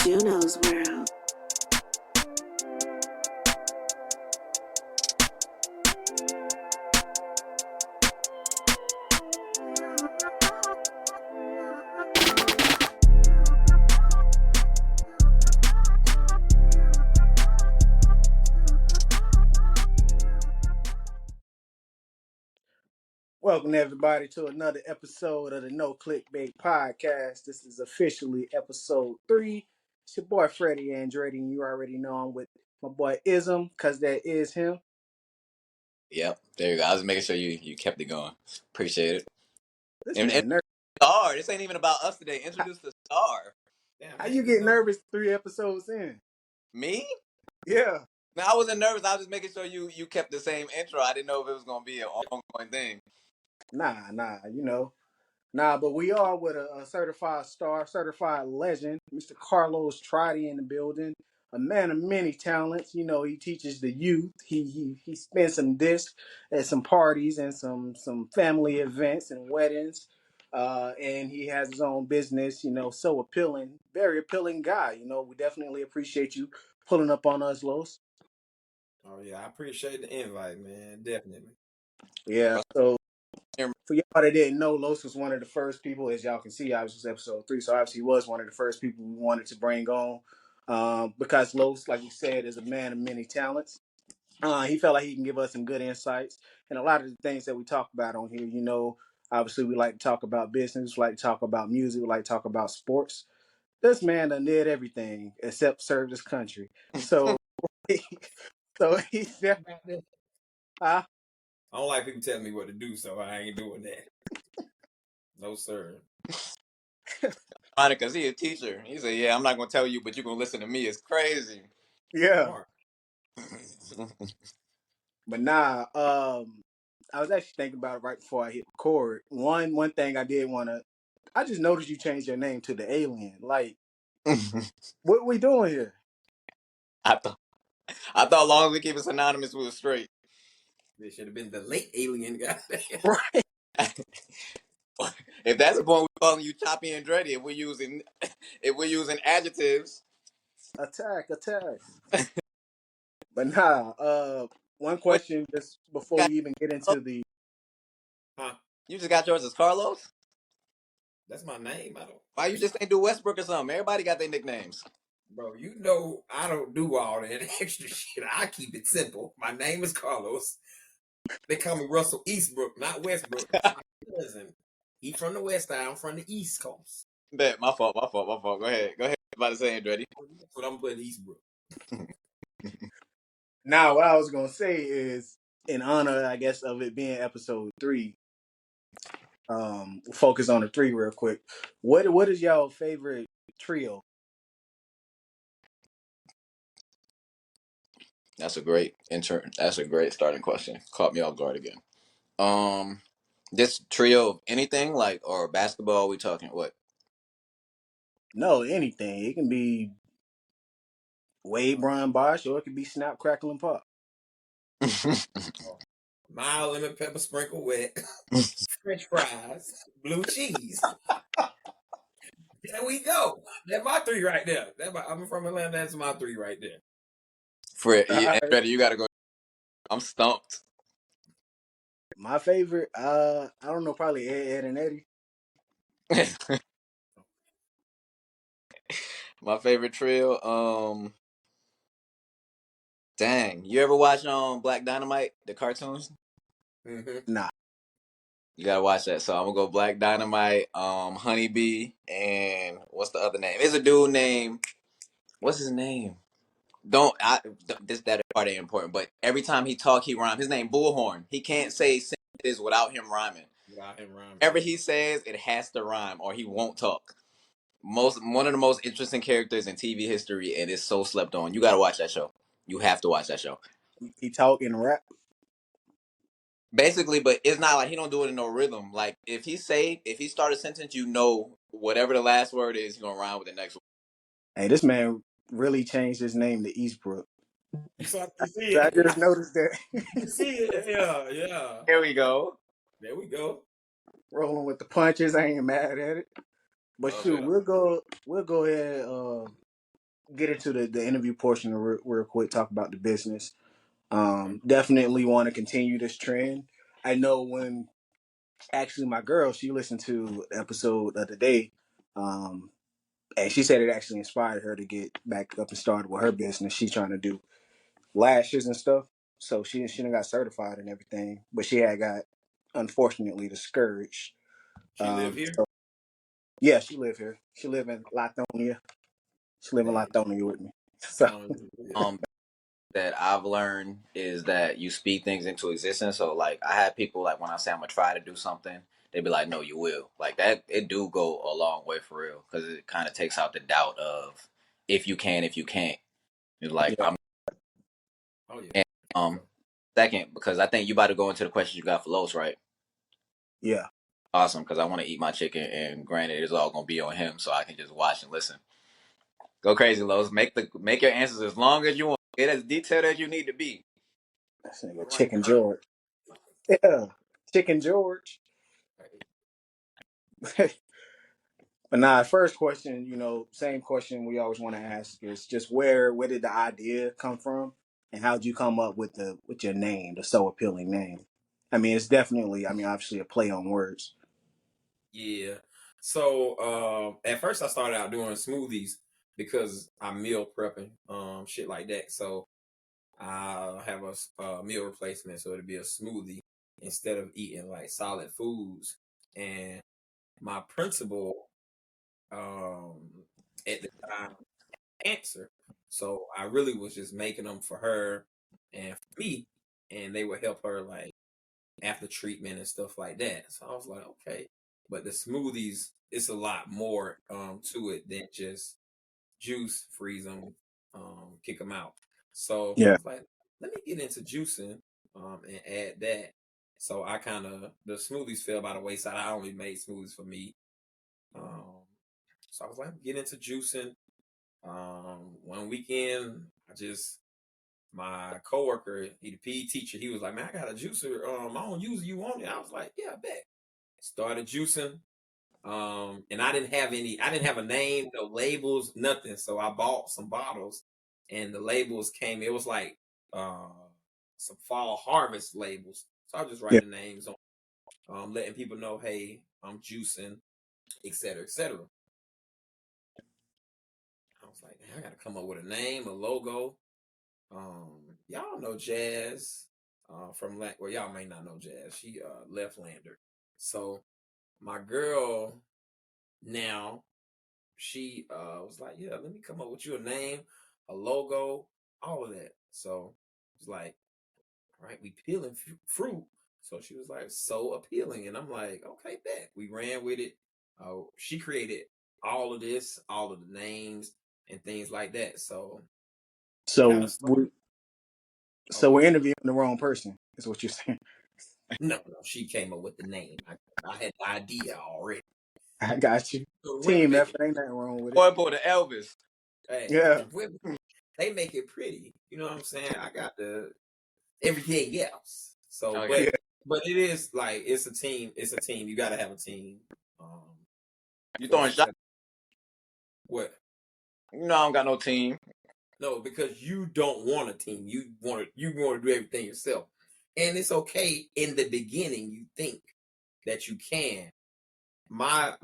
Juno's World. Welcome everybody to another episode of the No Clickbait Podcast. This is officially episode 3. It's your boy Freddy Andretti, and you already know I'm with my boy Ism, because that is him. Yep, there you go. I was making sure you kept it going. Appreciate it. This And man nervous. Star, this ain't even about us today. Introduce the Star. How you get nervous 3 episodes in? Me? Yeah. No, I wasn't nervous. I was just making sure you kept the same intro. I didn't know if it was gonna be an ongoing thing. Nah, but we are with a certified star, certified legend, Mr. Carlos Trotty in the building. A man of many talents. You know, he teaches the youth. He spends some discs at some parties and some family events and weddings. And he has his own business, so appealing, very appealing guy. We definitely appreciate you pulling up on us, Los. Oh yeah, I appreciate the invite, man. Definitely. Yeah, so for y'all that didn't know, Los was one of the first people, as y'all can see, obviously it's episode 3, so obviously he was one of the first people we wanted to bring on, because Los, like we said, is a man of many talents. He felt like he can give us some good insights, and a lot of the things that we talk about on here, obviously we like to talk about business, we like to talk about music, we like to talk about sports. This man done did everything except serve this country. So, so he's definitely... I don't like people telling me what to do, so I ain't doing that. No, sir. Funny, because he a teacher. He said, yeah, I'm not going to tell you, but you're going to listen to me. It's crazy. Yeah. But nah, I was actually thinking about it right before I hit record. One thing I did want to... I just noticed you changed your name to the Alien. Like, what we doing here? I thought as long as we keep it synonymous, we were straight. It should have been the late alien guy. Right. If that's the point, we're calling you Choppy and Andretti. If we're using adjectives. Attack. But nah, one question just before we even get into the... Huh? You just got yours as Carlos? That's my name. Why you just ain't do Westbrook or something? Everybody got their nicknames. Bro, you know I don't do all that extra shit. I keep it simple. My name is Carlos. They call me Russell Eastbrook, not Westbrook. My cousin. He's from the West Side. I'm from the East Coast. Bet, my fault. Go ahead. About to say, Andretti. That's what I'm putting Eastbrook. Now, what I was gonna say is, in honor, I guess, of it being episode 3, focus on the 3 real quick. What is y'all favorite trio? That's a great starting question. Caught me off guard again. This trio of anything, like, or basketball, we talking what? No, anything. It can be Wade, Brian, Bosch, or it could be Snap, Crackle, and Pop. Mild lemon pepper sprinkle wet, French fries, blue cheese. There we go. That's my 3 right there. I'm from Atlanta. That's my 3 right there. Fred, Andretti, you gotta go. I'm stumped. My favorite, I don't know, probably Ed, and Eddie. My favorite trio, dang, you ever watch Black Dynamite, the cartoons? Mm-hmm. Nah. You gotta watch that. So I'm gonna go Black Dynamite, Honeybee, and what's the other name? It's a dude named, what's his name? That part ain't important, but every time he talk, he rhyme. His name Bullhorn. He can't say sentences without him rhyming. Whatever he says, it has to rhyme, or he won't talk. One of the most interesting characters in TV history, and it's so slept on. You gotta watch that show. You have to watch that show. He talk and rap? Basically, but it's not like he don't do it in no rhythm. Like, if he start a sentence, whatever the last word is, he's gonna rhyme with the next one. Hey, this man really changed his name to Eastbrook. So I just noticed that. You see it? Yeah. There we go. Rolling with the punches. I ain't mad at it. But shoot, we'll go ahead get into the interview portion real quick. Talk about the business. Definitely want to continue this trend. I know when actually my girl, she listened to the episode of the day, and she said it actually inspired her to get back up and started with her business. She's trying to do lashes and stuff. So she done got certified and everything, but she had got unfortunately discouraged. She live here? So yeah, she live here. She live in Lithonia. She live in Hey, Lithonia with me. So yeah. That I've learned is that you speak things into existence. So like I had people like when I say I'm gonna try to do something, they be like, "No, you will." Like that, it do go a long way for real because it kind of takes out the doubt of if you can, if you can't. It's like yeah, I'm. Oh yeah. And, second, because I think you about to go into the questions you got for Los, right? yeah. Awesome, because I want to eat my chicken, and granted, it's all gonna be on him, so I can just watch and listen. Go crazy, Los. Make your answers as long as you want. Get as detailed as you need to be. That's nigga All right. Chicken George. Yeah, Chicken George. But nah, first question, same question we always want to ask is just where did the idea come from, and how did you come up with your name, the so appealing name? I mean, it's definitely, obviously a play on words. Yeah. So at first I started out doing smoothies because I'm meal prepping, shit like that. So I have a meal replacement, so it'll be a smoothie instead of eating like solid foods. And my principal um at the time answer. So I really was just making them for her and for me, and they would help her like after treatment and stuff like that. So I was like, okay. But the smoothies, it's a lot more to it than just juice, freeze them, kick them out. So I Yeah. was like, let me get into juicing and add that. So I kind of the smoothies fell by the wayside. I only made smoothies for me. Um, so I was like, get into juicing. One weekend, my coworker, he the PE teacher, he was like, man, I got a juicer. I don't use it. You want it? I was like, yeah, I bet. Started juicing. And I didn't have a name, no labels, nothing. So I bought some bottles and the labels came, it was like uh some fall harvest labels. So I was just Yeah. writing names on letting people know, hey, I'm juicing, et cetera, et cetera. I was like, I gotta come up with a name, a logo. Y'all know Jazz from well, y'all may not know Jazz. She left Lander. So my girl now, she was like, yeah, let me come up with you a name, a logo, all of that. So it's like, all right, we peeling fruit. So she was like, so appealing, and I'm like, okay, bet. We ran with it. She created all of this, all of the names and things like that. So it kind So of started. we're Oh, so go we're ahead. interviewing the wrong person, is what you're saying. No, no, she came up with the name. I had the idea already. I got you. So women Team make it. effort, ain't nothing wrong with it. Boy, boy, the Elvis. Hey, Yeah. women, they make it pretty. You know what I'm saying? I got the everything else. So, Okay. Yeah. but it is like it's a team. It's a team. You got to have a team You for throwing shots? success. What? You know I don't got no team. No, because you don't want a team. You want to do everything yourself, and it's okay in the beginning. You think that you can. My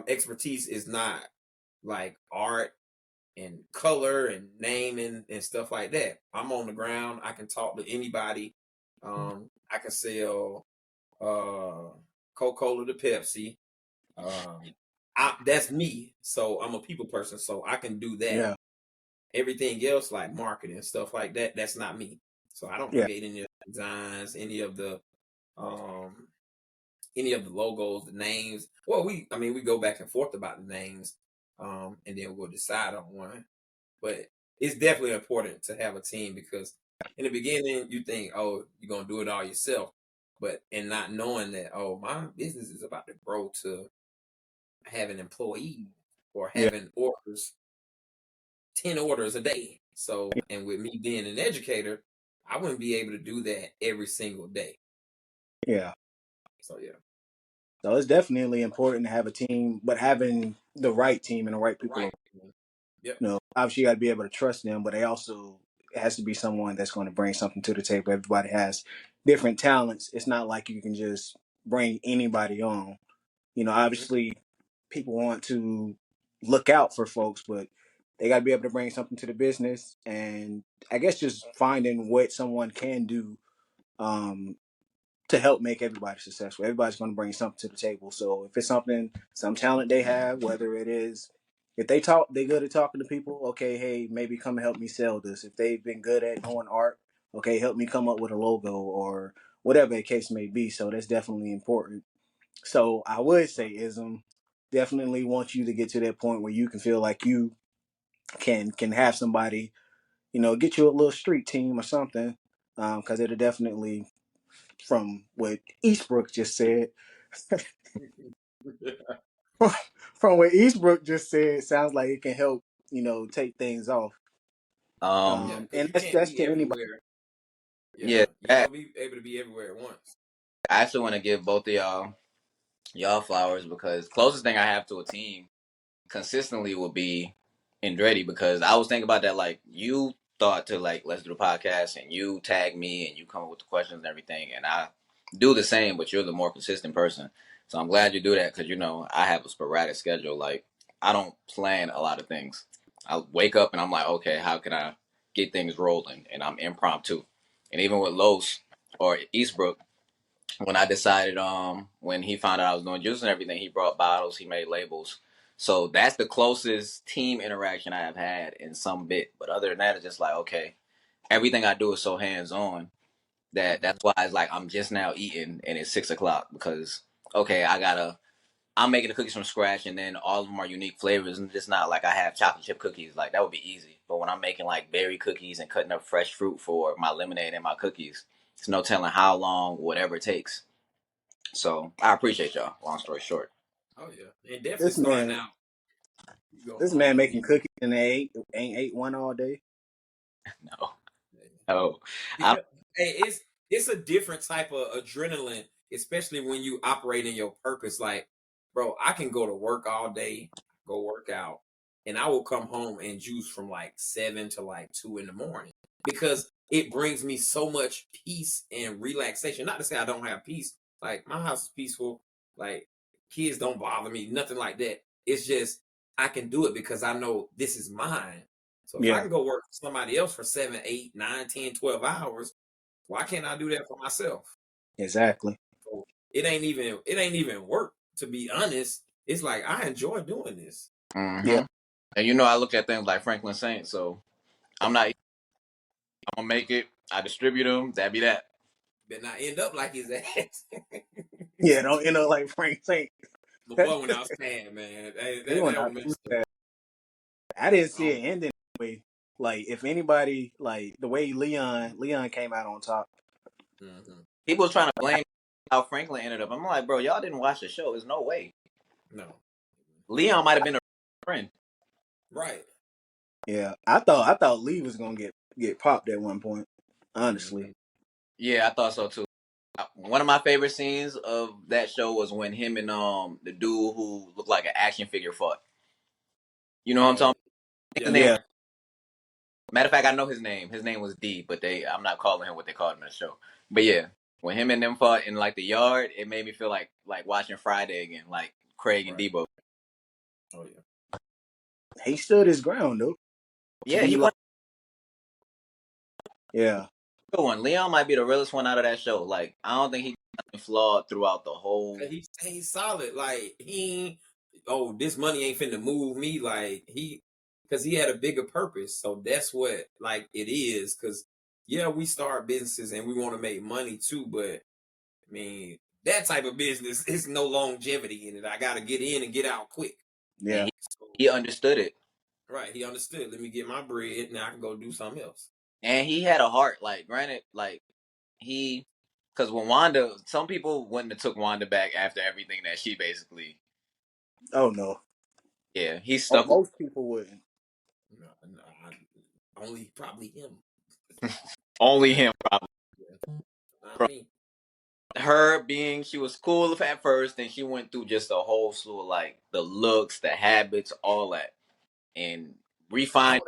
expertise is not like art and color and naming and stuff like that. I'm on the ground. I can talk to anybody. I can sell Coca-Cola to Pepsi. That's me. So I'm a people person. So I can do that. Yeah. Everything else like marketing and stuff like that, that's not me. So I don't Yeah. create any of the designs, um any of the logos, the names. Well, we go back and forth about the names, and then we'll decide on one. But it's definitely important to have a team because in the beginning you think, oh, you're gonna do it all yourself, but and not knowing that, oh, my business is about to grow to having employees or Yeah. having orders, 10 orders a day. So, and with me being an educator, I wouldn't be able to do that every single day. Yeah. So yeah. So it's definitely important to have a team, but having the right team and the right people Right. around. Yep. Obviously you got to be able to trust them, but they also it has to be someone that's going to bring something to the table. Everybody has different talents. It's not like you can just bring anybody on. Mm-hmm. Obviously people want to look out for folks, but they got to be able to bring something to the business. And I guess just finding what someone can do um, to help make everybody successful. Everybody's going to bring something to the table. So if it's some talent they have, whether it is, if they good at talking to people, okay, hey, maybe come and help me sell this. If they've been good at doing art, okay, help me come up with a logo or whatever the case may be. So that's definitely important. So I would say Ism definitely want you to get to that point where you can feel like you can have somebody, get you a little street team or something, because it'll definitely, from what Eastbrook just said, from what Eastbrook just said, sounds like it can help, take things off. Yeah, because And you can't that's be to anybody. everywhere. Yeah, Yeah, you don't be able to be everywhere at once. I actually want to give both of y'all flowers because closest thing I have to a team consistently will be Andretti because I was thinking about that. Like you thought to like let's do the podcast and you tag me and you come up with the questions and everything, and I do the same, but you're the more consistent person. So I'm glad you do that because I have a sporadic schedule. Like I don't plan a lot of things. I wake up and I'm like, okay, how can I get things rolling? And I'm impromptu. And even with Los or Eastbrook, when I decided, when he found out I was doing juice and everything, he brought bottles, he made labels. So that's the closest team interaction I have had in some bit. But other than that, it's just like, okay, everything I do is so hands on that Mm-hmm. that's why it's like I'm just now eating and it's 6 o'clock because okay, I'm making the cookies from scratch and then all of them are unique flavors and it's not like I have chocolate chip cookies. Like that would be easy. But when I'm making like berry cookies and cutting up fresh fruit for my lemonade and my cookies, it's no telling how long, whatever it takes. So I appreciate y'all. Long story short, Oh yeah, and definitely This starting man, out. You go this man hard. making cookies and they ain't ate one all day. no, no, I Because hey, it's a different type of adrenaline, especially when you operate in your purpose. Like, bro, I can go to work all day, go work out, and I will come home and juice from like 7 to like 2 in the morning because it brings me so much peace and relaxation. Not to say I don't have peace. Like my house is peaceful. Like kids don't bother me, nothing like that. It's just I can do it because I know this is mine. So if I Yeah, can go work for somebody else for 7, 8, 9, 10, 12 hours, why can't I do that for myself? exactly. So it ain't even work, to be honest. It's like I enjoy doing this. Yeah, mm-hmm. And I look at things like Franklin Saint. So I'm not. I'm gonna make it. I distribute them. That be that. Better not end up like his ass. yeah. Don't like Frank Saint. The he boy went out sad, man. went That out was too messed up. fast. I didn't see Oh, it ending that way. Like if anybody, like the way Leon came out on top. mm-hmm. People was trying to blame how Franklin ended up. I'm like, bro, y'all didn't watch the show. There's no way. No. Leon might have been a friend. Right. Yeah, I thought Lee was gonna get popped at one point. Honestly. Mm-hmm. Yeah, I thought so too. One of my favorite scenes of that show was when him and the dude who looked like an action figure fought. You know what I'm Oh, talking? yeah, His I know. name. Yeah, Matter of fact, I know his name. His name was D, but I'm not calling him what they called him in the show. But yeah, when him and them fought in like the yard, it made me feel like watching Friday again, like Craig and Right. Debo. Oh, yeah. he stood his ground though. Yeah, He he like, won yeah, a good one. Leon might be the realest one out of that show. Like I don't think he got flawed throughout the whole. He's solid. Like oh, this money ain't finna move me. Like because he had a bigger purpose. So that's what like it is. Because yeah, we start businesses and we want to make money too. But I mean, that type of business is no longevity in it. I got to get in and get out quick. And yeah, So he understood it, right, he understood. Let me get my bread. Now I can go do something else. and he had a heart. Like granted, like he, because when Wanda, some people wouldn't have took Wanda back after everything that she basically. oh no. Yeah, he Oh, stuck with most people wouldn't. No, only probably him. only him. Probably. Yeah, not me. Her being she was cool at first, and she went through just a whole slew of like the looks, the habits, all that. And refine.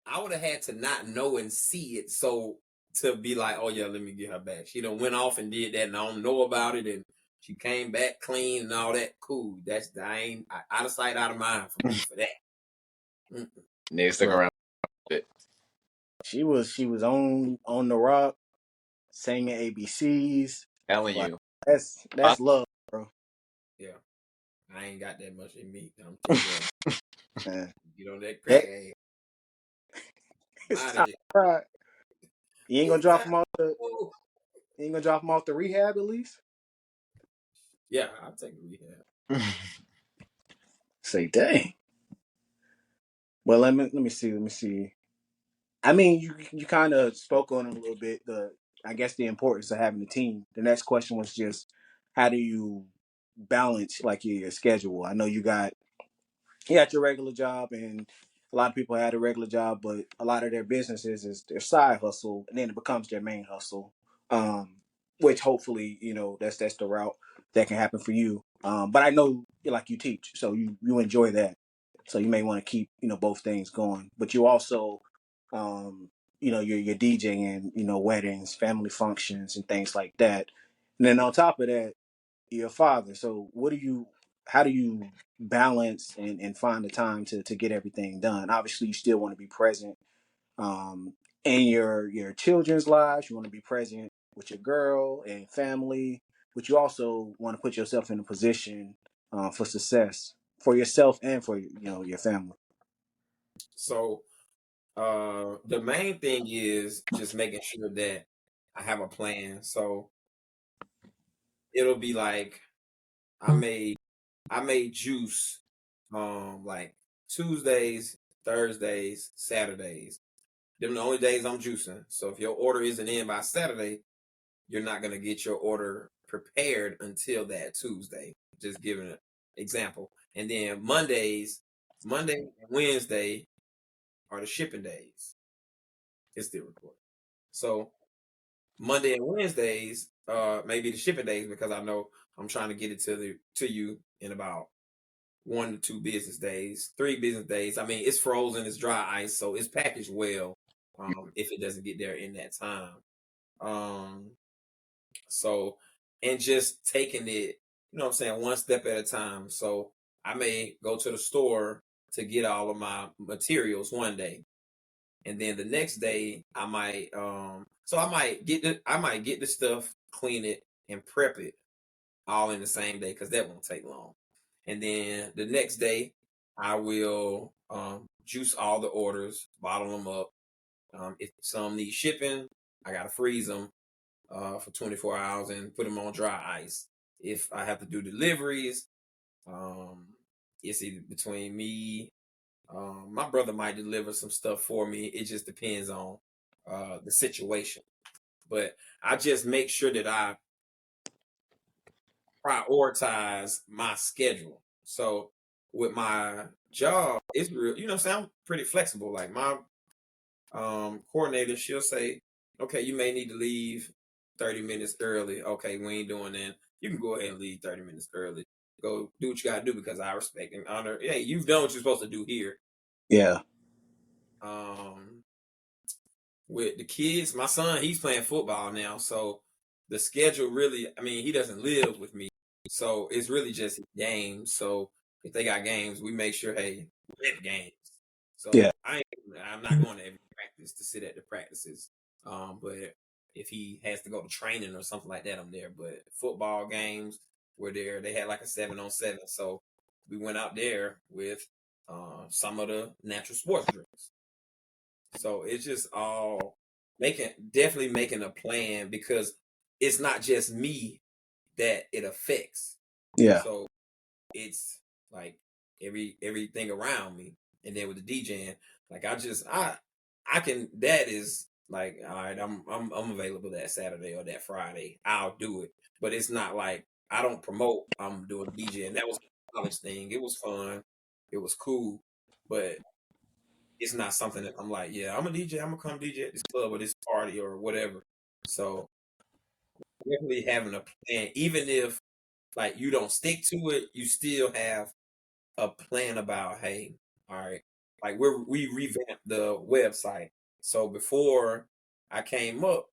I would have had to not know and see it, so to be like, oh yeah, let me get her back. She done went off and did that, and I don't know about it, and she came back clean and all that. Cool. That's out of sight, out of mind for me for that. Niggas stuck Look, around with it. she was on the rock singing ABCs. Telling Like you. that's love, bro. Yeah, I ain't got that much in me. I'm tell you that. Man, Get on that crack that ass. it's Out of time. here. Right. You ain't gonna It's drop time. him off the. Oh. You ain't gonna drop him off the rehab at least. Yeah, I'll take a rehab. Say, dang. Well, let me see. I mean, you kind of spoke on it a little bit. I guess the importance of having a team. The next question was just how do you balance like your schedule? I know you got your regular job, and a lot of people had a regular job, but a lot of their businesses is their side hustle, and then it becomes their main hustle. Um, which hopefully, that's the route that can happen for you. But I know like you teach, so you enjoy that, so you may want to keep both things going. But you also, you're DJing, weddings, family functions, and things like that. And then on top of that, your father. So how do you balance and find the time to get everything done? Obviously you still want to be present in your children's lives. You want to be present with your girl and family, but you also want to put yourself in a position for success for yourself and for your family. So the main thing is just making sure that I have a plan. So it'll be like I made juice like Tuesdays, Thursdays, Saturdays. Them the only days I'm juicing. So if your order isn't in by Saturday, you're not gonna get your order prepared until that Tuesday. Just giving an example. And then Monday and Wednesday are the shipping days. It's still recording. So Monday and Wednesdays maybe the shipping days because I know I'm trying to get it to you in about 1 to 2 business days, 3 business days. I mean, it's frozen, it's dry ice, so it's packaged well. If it doesn't get there in that time. Um, so and just taking it, what I'm saying, one step at a time. So I may go to the store to get all of my materials one day. And then the next day I might I might get the stuff, clean it, and prep it all in the same day because that won't take long. And then the next day I will juice all the orders, bottle them up. If some need shipping, I gotta freeze them for 24 hours and put them on dry ice. If I have to do deliveries, it's either between me. My brother might deliver some stuff for me. It just depends on the situation. But I just make sure that I prioritize my schedule. So with my job, it's real, I'm pretty flexible. Like my coordinator, she'll say, okay, you may need to leave 30 minutes early. Okay, we ain't doing that. You can go ahead and leave 30 minutes early. Go do what you gotta do because I respect and honor. Hey, you've done what you're supposed to do here. Yeah. Um, with the kids, my son, he's playing football now, so the schedule really, I mean, he doesn't live with me, so it's really just games. So if they got games, we make sure, hey, we have games. Yeah. So I'm not going to every practice to sit at the practices. But if he has to go to training or something like that, I'm there. But football games were there. They had like a 7-on-7, so we went out there with some of the natural sports drinks. So it's just all definitely making a plan because it's not just me that it affects. Yeah. So it's like everything around me. And then with the DJing, like I can, that is like, all right, I'm available that Saturday or that Friday. I'll do it. But it's not like I don't promote, I'm doing DJing. That was a college thing. It was fun. It was cool. But it's not something that I'm like, yeah, I'm a DJ. I'm gonna come DJ at this club or this party or whatever. So definitely having a plan, even if like you don't stick to it, you still have a plan about, hey, all right, like we revamped the website. So before I came up,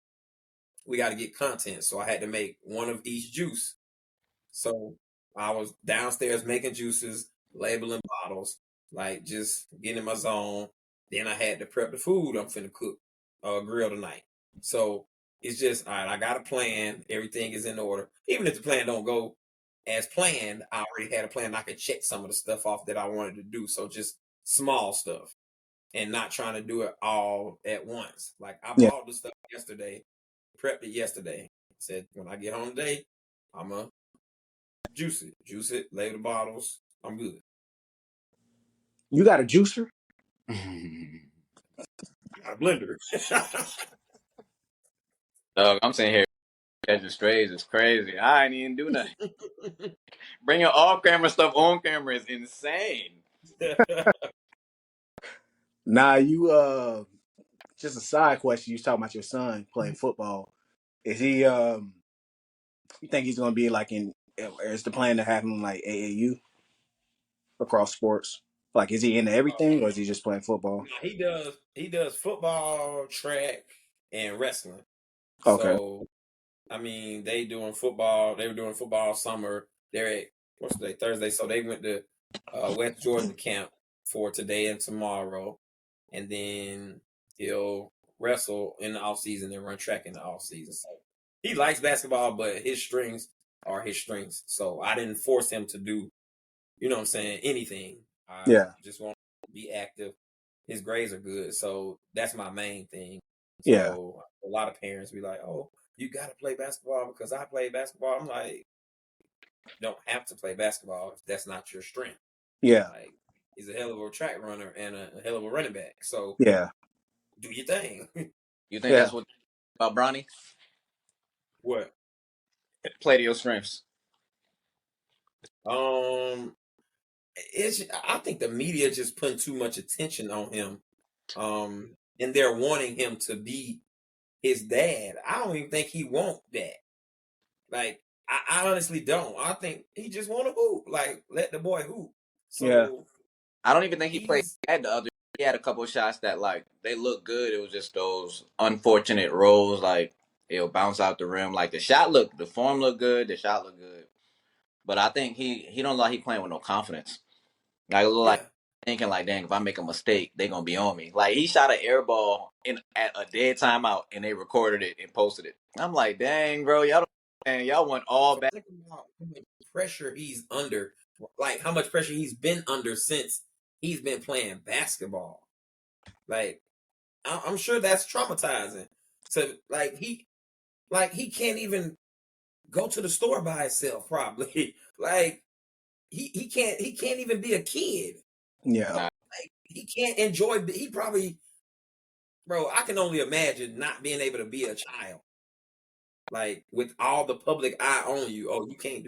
we got to get content. So I had to make one of each juice. So I was downstairs making juices, labeling bottles, like just getting in my zone. Then I had to prep the food I'm finna cook, grill tonight. So it's just all right. I got a plan. Everything is in order. Even if the plan don't go as planned, I already had a plan. I could check some of the stuff off that I wanted to do. So just small stuff and not trying to do it all at once. Like I Yeah. bought the stuff yesterday, prepped it yesterday. Said when I get home today, I'm gonna juice it, label the bottles. I'm good. You got a juicer? Got a blender. Dog, I'm sitting here catching strays. It's crazy. I ain't even do nothing. Bringing off camera stuff on camera is insane. Nah, you just a side question. You was talking about your son playing football. Is he you think he's gonna be like in is the plan to have him like AAU across sports? Like is he into everything or is he just playing football? He does football, track, and wrestling. Okay. So I mean, they doing football. They were doing football summer. They're at what's today? Thursday. So they went to West Georgia camp for today and tomorrow, and then he'll wrestle in the off season and run track in the off season. So he likes basketball, but his strengths are his strengths. So I didn't force him to do, you know what I'm saying, anything. I Yeah. just want him to be active. His grades are good, so that's my main thing. Yeah. So a lot of parents be like, "Oh, you got to play basketball because I play basketball." I'm like, you don't have to play basketball if that's not your strength. Yeah. Like, he's a hell of a track runner and a hell of a running back. So Yeah. do your thing. You think Yeah. that's what about Bronny? What? Play to your strengths. Um, I think the media just putting too much attention on him. And they're wanting him to be his dad. I don't even think he want that. Like, I honestly don't. I think he just want to hoop. Like, let the boy hoop. Yeah. So I don't even think he played he's bad the other. He had a couple of shots that like they looked good. It was just those unfortunate rolls, like it'll bounce out the rim. Like the form looked good, the shot looked good. But I think he don't like he playing with no confidence. Like it look like yeah. thinking like, dang, if I make a mistake, they gonna be on me. Like he shot an air ball in at a dead timeout and they recorded it and posted it. I'm like, dang, bro, y'all don't, man, y'all went all So back. think about how much pressure he's under. Like how much pressure he's been under since he's been playing basketball. Like I'm sure that's traumatizing. So like he can't even go to the store by himself. Probably like he can't even be a kid. Yeah. Nah, Like he can't enjoy. He probably, bro. I can only imagine not being able to be a child. Like with all the public eye on you. Oh, you can't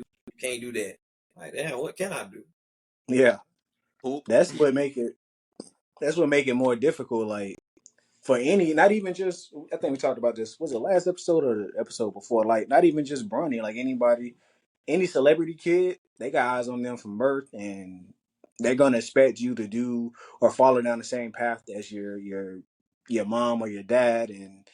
do that. Like damn, what can I do? Yeah. hoop. That's what make it more difficult. Like for any, not even just I think we talked about this, was it last episode or the episode before? Like not even just Bronny, like anybody, any celebrity kid, they got eyes on them from birth and they're gonna expect you to do or follow down the same path as your mom or your dad. And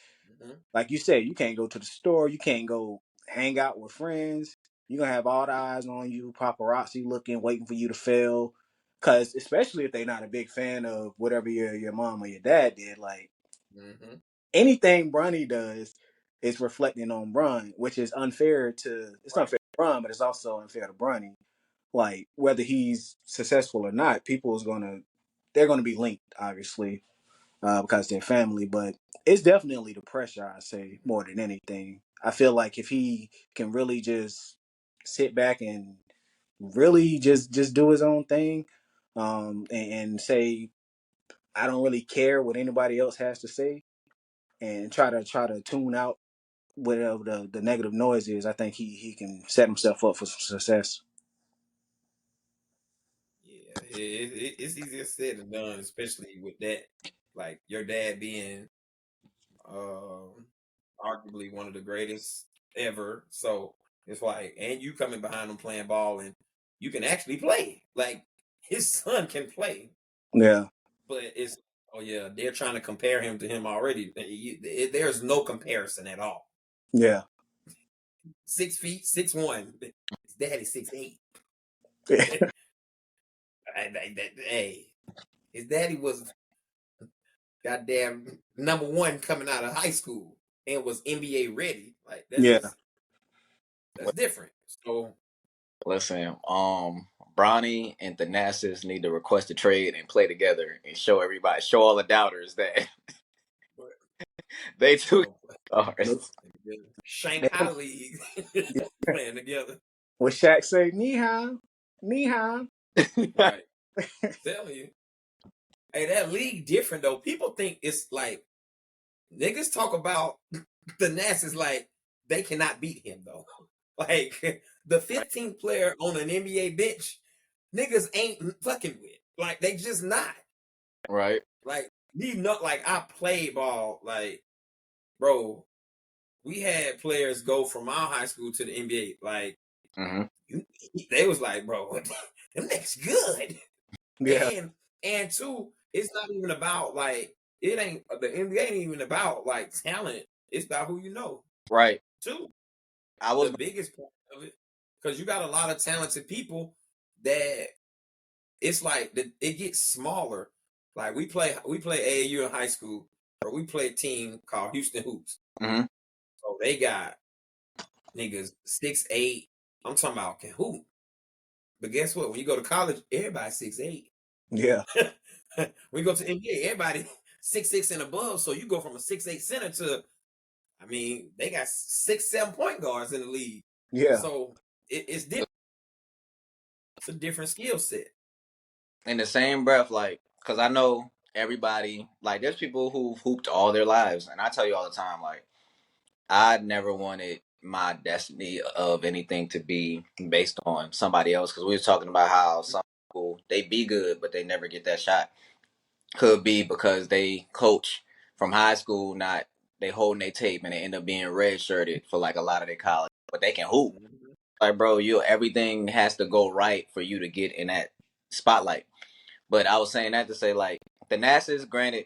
Mhm. like you said, you can't go to the store, you can't go hang out with friends. You're gonna have all the eyes on you, paparazzi looking, waiting for you to fail. Cause especially if they're not a big fan of whatever your mom or your dad did, like Mhm. anything Bronny does is reflecting on Bron, which is unfair to it's Right. unfair to Bron, but it's also unfair to Bronny. Like whether he's successful or not, they're gonna be linked, obviously, because they're family. But it's definitely the pressure, I say, more than anything. I feel like if he can really just sit back and really just do his own thing, and say, I don't really care what anybody else has to say, and try to tune out whatever the negative noise is, I think he can set himself up for success. Yeah, it's easier said than done, especially with that. Like your dad being um, arguably one of the greatest ever. So it's like, and you coming behind him playing ball, and you can actually play. Like his son can play, Yeah. but it's they're trying to compare him to him already. There's no comparison at all. Yeah. 6 feet, 6'1". His daddy's 6'8". Hey, his daddy was goddamn #1 coming out of high school and was NBA ready. Like Yeah. that's different. So Listen, Bronny and Thanasis need to request a trade and play together and show all the doubters that they two stars. Shanghai League playing together. What Shaq say? Ni hao, ni hao. Right. Telling you. Hey, that league different though. People think it's like niggas talk about the Nats is like they cannot beat him though. Like the 15th player on an NBA bench, niggas ain't fucking with. Like they just not. Right. Like like I played ball. Like, bro, we had players go from our high school to the NBA. Like they was like, bro, them niggas good. Yeah. And two, it's not even about like it ain't the NBA ain't even about like talent. It's about who you know. Right. Too. I was The biggest part of it because you got a lot of talented people that it's like it gets smaller. Like we play AAU in high school, or we play a team called Houston Hoops. So they got niggas 6'8". I'm talking about can hoop. But guess what? When you go to college, everybody's 6'8". Yeah. When you go to NBA, everybody 6'6" and above. So you go from a 6'8" center to, I mean, they got 6'7" point guards in the league. Yeah. So it's different. It's a different skill set. In the same breath, like, because I know everybody, like, there's people who've hooped all their lives. And I tell you all the time, like, I never wanted my destiny of anything to be based on somebody else. Because we were talking about how some people, they be good, but they never get that shot. Could be because they coach from high school, not they holding their tape and they end up being redshirted for like a lot of their college, but they can hoop. Like, bro, everything has to go right for you to get in that spotlight. But I was saying that to say, like, the NASA's, granted,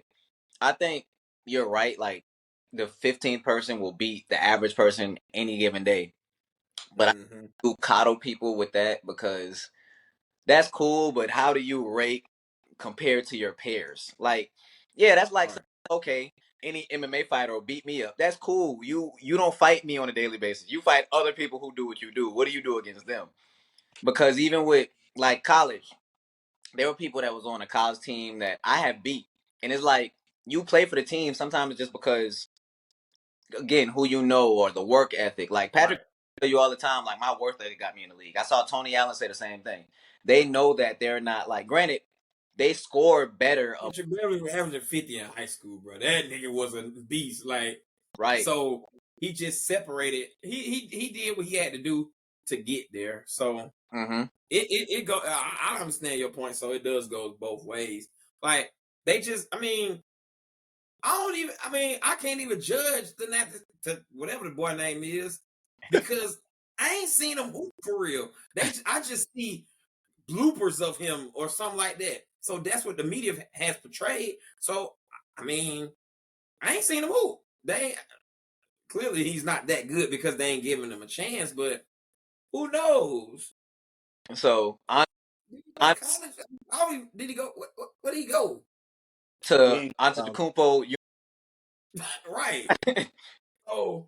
I think you're right. Like, the 15th person will beat the average person any given day. But I do coddle people with that because that's cool, but how do you rate compared to your peers? Like, yeah, that's like, okay, any MMA fighter will beat me up. That's cool. You don't fight me on a daily basis. You fight other people who do what you do. What do you do against them? Because even with, like, college, there were people that was on a college team that I have beat. And it's like, you play for the team sometimes just because, again, who you know or the work ethic. Like, Patrick tell you all the time, like, my work ethic got me in the league. I saw Tony Allen say the same thing. They know that they're not, like, granted, they score better. Patrick Beverly was averaging 50 in high school, bro. That nigga was a beast. Like, right. So he just separated. He did what he had to do to get there. So it go. I understand your point. So it does go both ways. Like they just, I mean, I can't even judge the whatever the boy name is because I ain't seen him hoop for real. I just see bloopers of him or something like that. So that's what the media has portrayed. So I mean, I ain't seen him hoop. Clearly he's not that good because they ain't giving him a chance. But who knows? So did he go? Where did he go? To Antetokounmpo, right. Oh.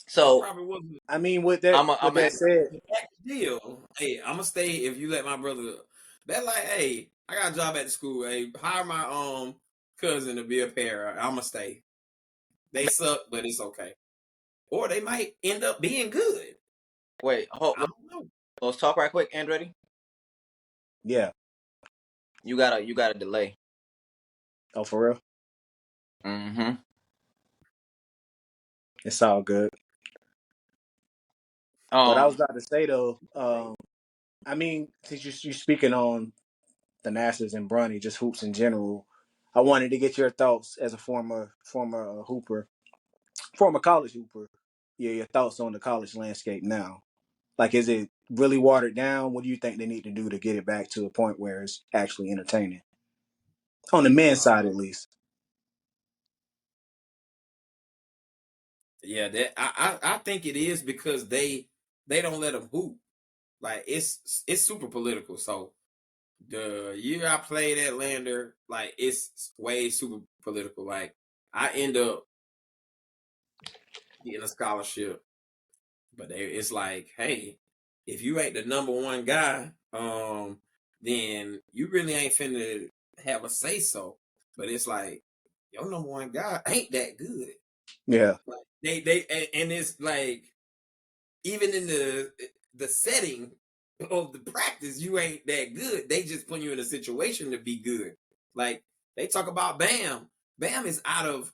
So probably wasn't. I mean, with that said, deal. Hey, I'm gonna stay if you let my brother. That like, hey, I got a job at the school. Hey, hire my cousin to be a pair. I'm gonna stay. They suck, but it's okay. Or they might end up being good. Wait, hold. Let's talk right quick, Andretti. Yeah. You got a delay. Oh, for real? Mm-hmm. It's all good. But I was about to say though, I mean, since you're speaking on the Nassers and Bronny, just hoops in general, I wanted to get your thoughts as a former hooper, former college hooper. Yeah, your thoughts on the college landscape now. Like, is it really watered down? What do you think they need to do to get it back to a point where it's actually entertaining? On the men's side, at least. Yeah, that I think it is because they don't let them hoop. Like it's super political. So the year I played at Lander, like it's way super political. Like I end up getting a scholarship, but it's like, hey, if you ain't the number one guy, then you really ain't finna have a say so. But it's like your number one guy ain't that good. Yeah. Like and it's like even in the setting of the practice, you ain't that good. They just put you in a situation to be good. Like they talk about Bam. Bam is out of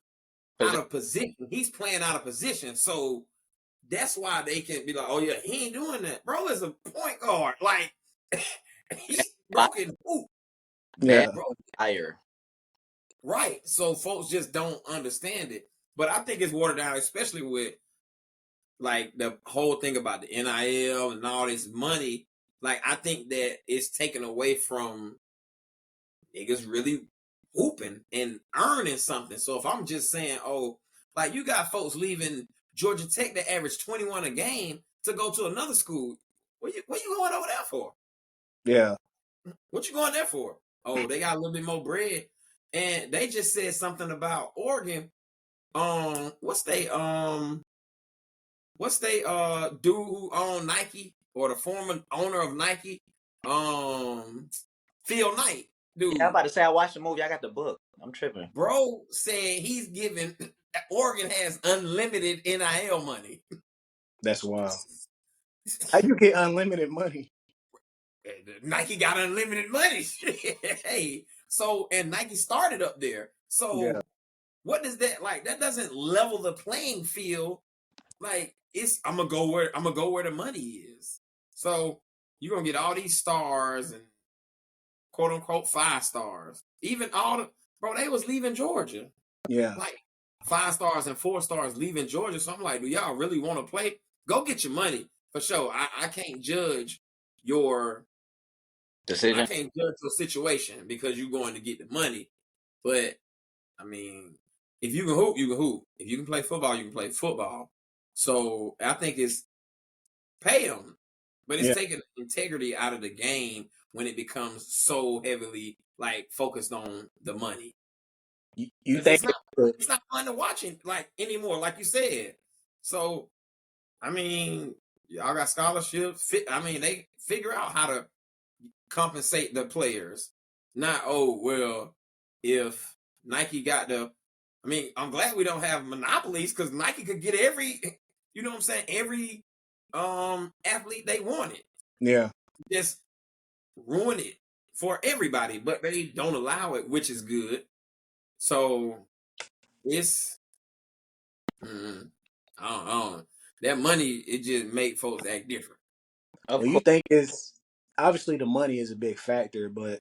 position. He's playing out of position. So that's why they can be like, oh yeah, he ain't doing that. Bro is a point guard. Like he broken hoop. Yeah. Bam, Bro. fire. Right. So folks just don't understand it. But I think it's watered down, especially with like the whole thing about the NIL and all this money. Like I think that it's taken away from niggas really hooping and earning something. So if I'm just saying, oh, like you got folks leaving Georgia Tech that average 21 a game to go to another school. What you going over there for? Yeah. What you going there for? Oh, they got a little bit more bread. And they just said something about Oregon. What's they dude who owned Nike or the former owner of Nike? Phil Knight, dude. Yeah, I'm about to say I watched the movie. I got the book. I'm tripping. Bro said he's giving Oregon has unlimited NIL money. That's wild. How you get unlimited money? Nike got unlimited money. Hey, so and Nike started up there. So Yeah. what does that like? That doesn't level the playing field. Like I'm gonna go where the money is. So you're gonna get all these stars and quote unquote 5 stars. Even all the bro, they was leaving Georgia. Yeah. Like 5 stars and 4 stars leaving Georgia. So I'm like, do y'all really want to play? Go get your money for sure. I can't judge your Decision. situation because you're going to get the money. But I mean, if you can hoop, you can hoop. If you can play football, you can play football. So I think it's pay them, but it's Yeah. taking integrity out of the game when it becomes so heavily like focused on the money. You Because think it's not fun to watch it like anymore, like you said. So I mean, y'all got scholarships. They figure out how to compensate the players. Not well, if Nike got I'm glad we don't have monopolies because Nike could get every, you know what I'm saying, every athlete they wanted. Yeah. Just ruin it for everybody, but they don't allow it, which is good. So it's I don't. That money, it just make folks act different. Of Well, you course. think it's obviously the money is a big factor, but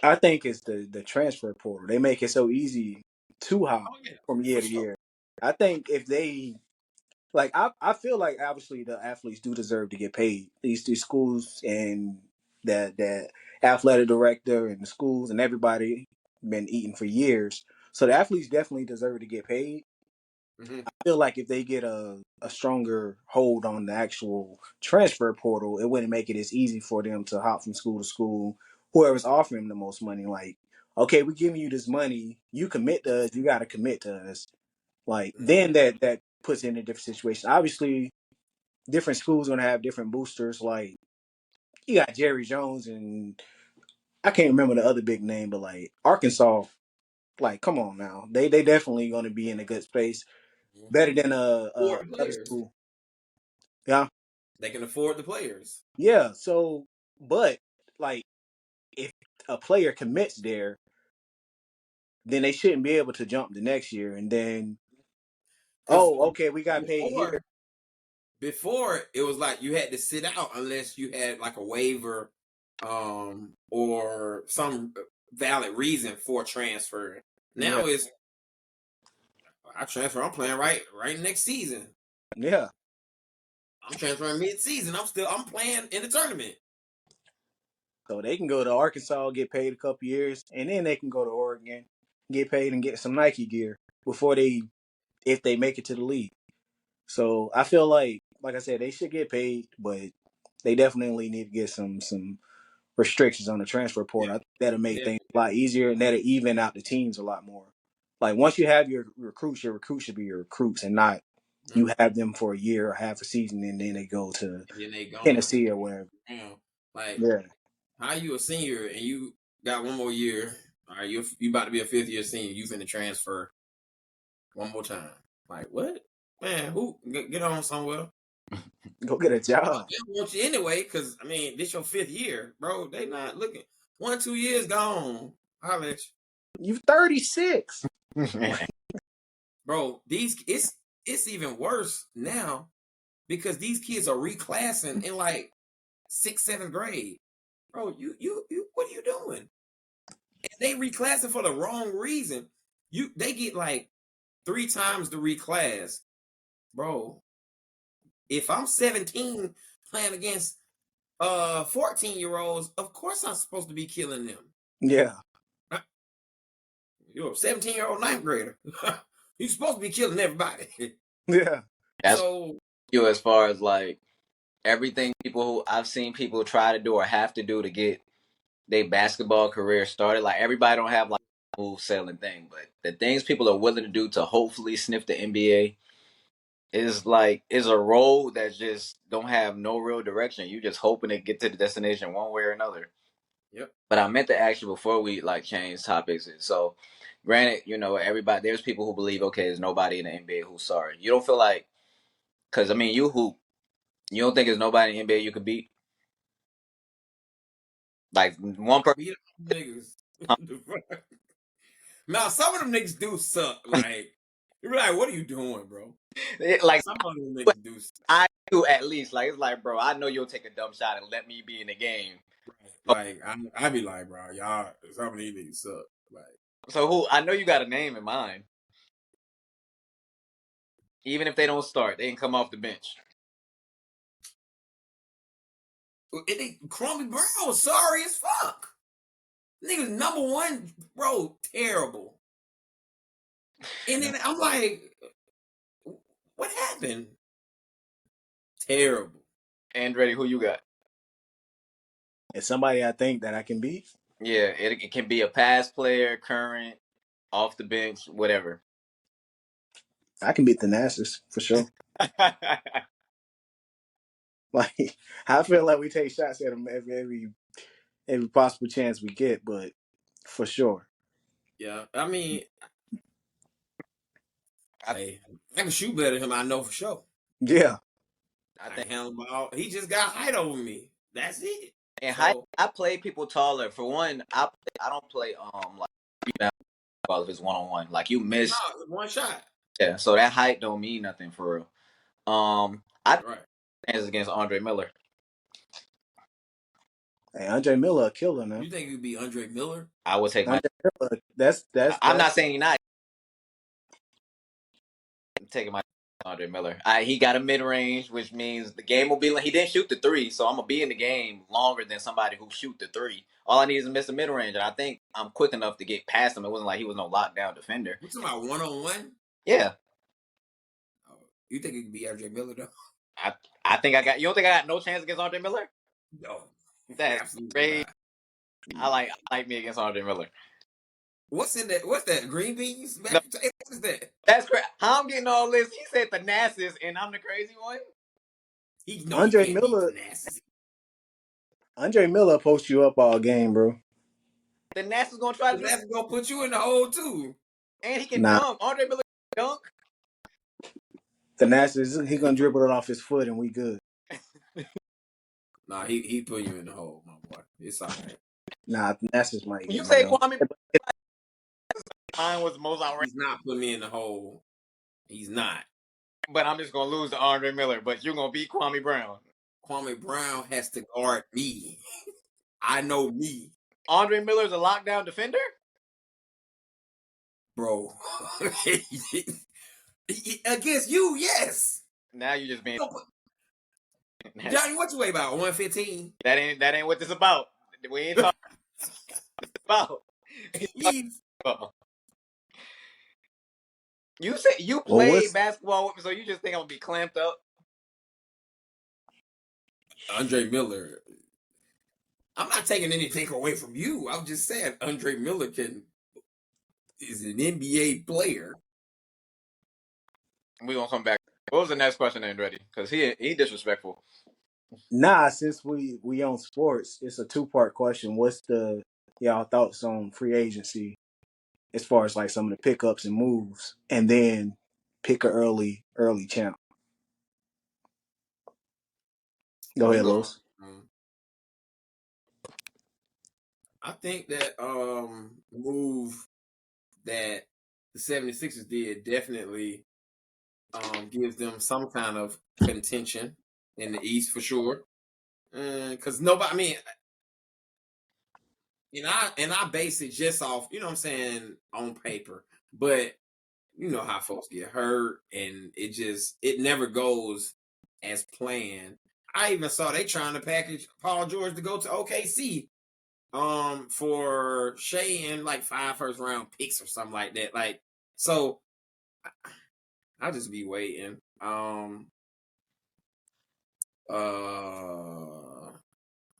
I think it's the transfer portal. They make it so easy to hop Oh yeah, from year for to sure. year. I think if they like, I feel like obviously the athletes do deserve to get paid. These schools and that athletic director and the schools and everybody been eating for years. So the athletes definitely deserve to get paid. Mm-hmm. I feel like if they get a stronger hold on the actual transfer portal, it wouldn't make it as easy for them to hop from school to school. Whoever's offering them the most money, like, okay, we're giving you this money, you commit to us, you got to commit to us. Like then that puts it in a different situation. Obviously, different schools gonna have different boosters. Like you got Jerry Jones and I can't remember the other big name, but like Arkansas, like come on now, they definitely gonna be in a good space, Mm-hmm. better than Afford the another players. school. Yeah, They can afford the players. yeah. So, but like if a player commits there, then they shouldn't be able to jump the next year and then Because okay, we got paid here. before it was like you had to sit out unless you had like a waiver, or some valid reason for transferring. Yeah, Now it's I transfer. I'm playing right next season. yeah. I'm transferring mid-season. I'm playing in the tournament. So they can go to Arkansas, get paid a couple years, and then they can go to Oregon, get paid and get some Nike gear before if they make it to the league. So I feel like I said, they should get paid, but they definitely need to get some restrictions on the transfer portal. I think that'll make things a lot easier and that'll even out the teams a lot more. Like once you have your recruits should be your recruits and not you have them for a year or half a season and then they go to Tennessee or wherever. Like, yeah, how you a senior and you got one more year? All right, you about to be a 5th-year senior. You finna transfer one more time. Like what? Man, who get on somewhere? go get a job. They don't want you anyway, because I mean, this your 5th year, bro. They not looking. 1-2 years gone. I'll let you. You 36. Bro, it's even worse now because these kids are reclassing in like 6th, 7th grade. Bro, you what are you doing? And they reclassing for the wrong reason. They get like 3 times the reclass. Bro, if I'm 17 playing against 14-year-olds, of course I'm supposed to be killing them. Yeah. You're a 17-year-old 9th grader. You're supposed to be killing everybody. Yeah. That's so you as far as like everything I've seen people try to do or have to do to get their basketball career started. Like everybody don't have like a smooth sailing thing, but the things people are willing to do to hopefully sniff the NBA is a road that just don't have no real direction. You just hoping to get to the destination one way or another. Yep. But I meant to ask you before we like change topics. So, granted, everybody. There's people who believe okay, there's nobody in the NBA who's sorry. You don't feel like, because I mean, you hoop. You don't think there's nobody in the NBA you could beat? Like one person. Beat up niggas. Now some of them niggas do suck. Like you're like, what are you doing, bro? Like some of them niggas do suck. I do at least. Like it's like, bro, I know you'll take a dumb shot and let me be in the game. Right. Like I be like, bro, y'all, some of these niggas suck. Like, so who? I know you got a name in mind. Even if they don't start, they can come off the bench. Crummy Brown, sorry as fuck. Niggas number 1, bro, terrible. And then I'm like, what happened? Terrible. Andretti, who you got? It's somebody I think that I can beat. Yeah, it can be a past player, current, off the bench, whatever. I can beat the Nassus for sure. Like I feel like we take shots at them every possible chance we get, but for sure. Yeah, I mean, I can shoot better than him. I know for sure. Yeah, I can handle the ball. He just got height over me. That's it. And height, I play people taller. For one, I don't play like if it's 1-on-1. Like you miss one shot. Yeah, so that height don't mean nothing for real. I think chances against Andre Miller. Hey, Andre Miller a killer now. You think it would be Andre Miller? I would take Andre Miller. That's. I'm not saying he's not. I'm taking my Andre Miller. He got a mid range, which means the game will be like he didn't shoot the 3, so I'm gonna be in the game longer than somebody who shoot the 3. All I need is to miss a mid range, and I think I'm quick enough to get past him. It wasn't like he was no lockdown defender. You talking about 1-on-1? Yeah. Oh, you think it could be Andre Miller though? I think I got. You don't think I got no chance against Andre Miller? No, that's great. I like me against Andre Miller. What's in that? What's that? Green beans? No. What is that? That's great. How I'm getting all this? He said the Nassus, and I'm the crazy one. Andre Miller. Andre Miller post you up all game, bro. The Nassus gonna try to. The Nassus gonna put you in the hole too, and he can dunk. Andre Miller can dunk. The Nassus, he gonna dribble it off his foot, and we good. Nah, he put you in the hole, my boy. It's all right. Nah, Nassus might. You say Kwame? Mine was the most outrageous. He's not putting me in the hole. He's not. But I'm just gonna lose to Andre Miller. But you're gonna beat Kwame Brown. Kwame Brown has to guard me. I know me. Andre Miller's a lockdown defender, bro. Against you, yes. Now you're just being. Johnny, what you weigh about 115? That ain't what this about. We ain't talking about. He's About. You said you Well, played what's basketball with me, so you just think I'm gonna be clamped up? Andre Miller. I'm not taking anything away from you. I'm just saying Andre Miller is an NBA player. We gonna come back. What was the next question, Andretti? Because he disrespectful. nah? Since we on sports, it's a two-part question. What's the y'all thoughts on free agency as far as like some of the pickups and moves, and then pick a early champ. Go I'm ahead, going. Los. I think that move that the 76ers did definitely gives them some kind of contention in the East for sure. Because nobody, I mean, and I base it just off, you know what I'm saying, on paper. But you know how folks get hurt, and it never goes as planned. I even saw they trying to package Paul George to go to OKC for Shea and like 5 first-round picks or something like that. Like, so I'll just be waiting.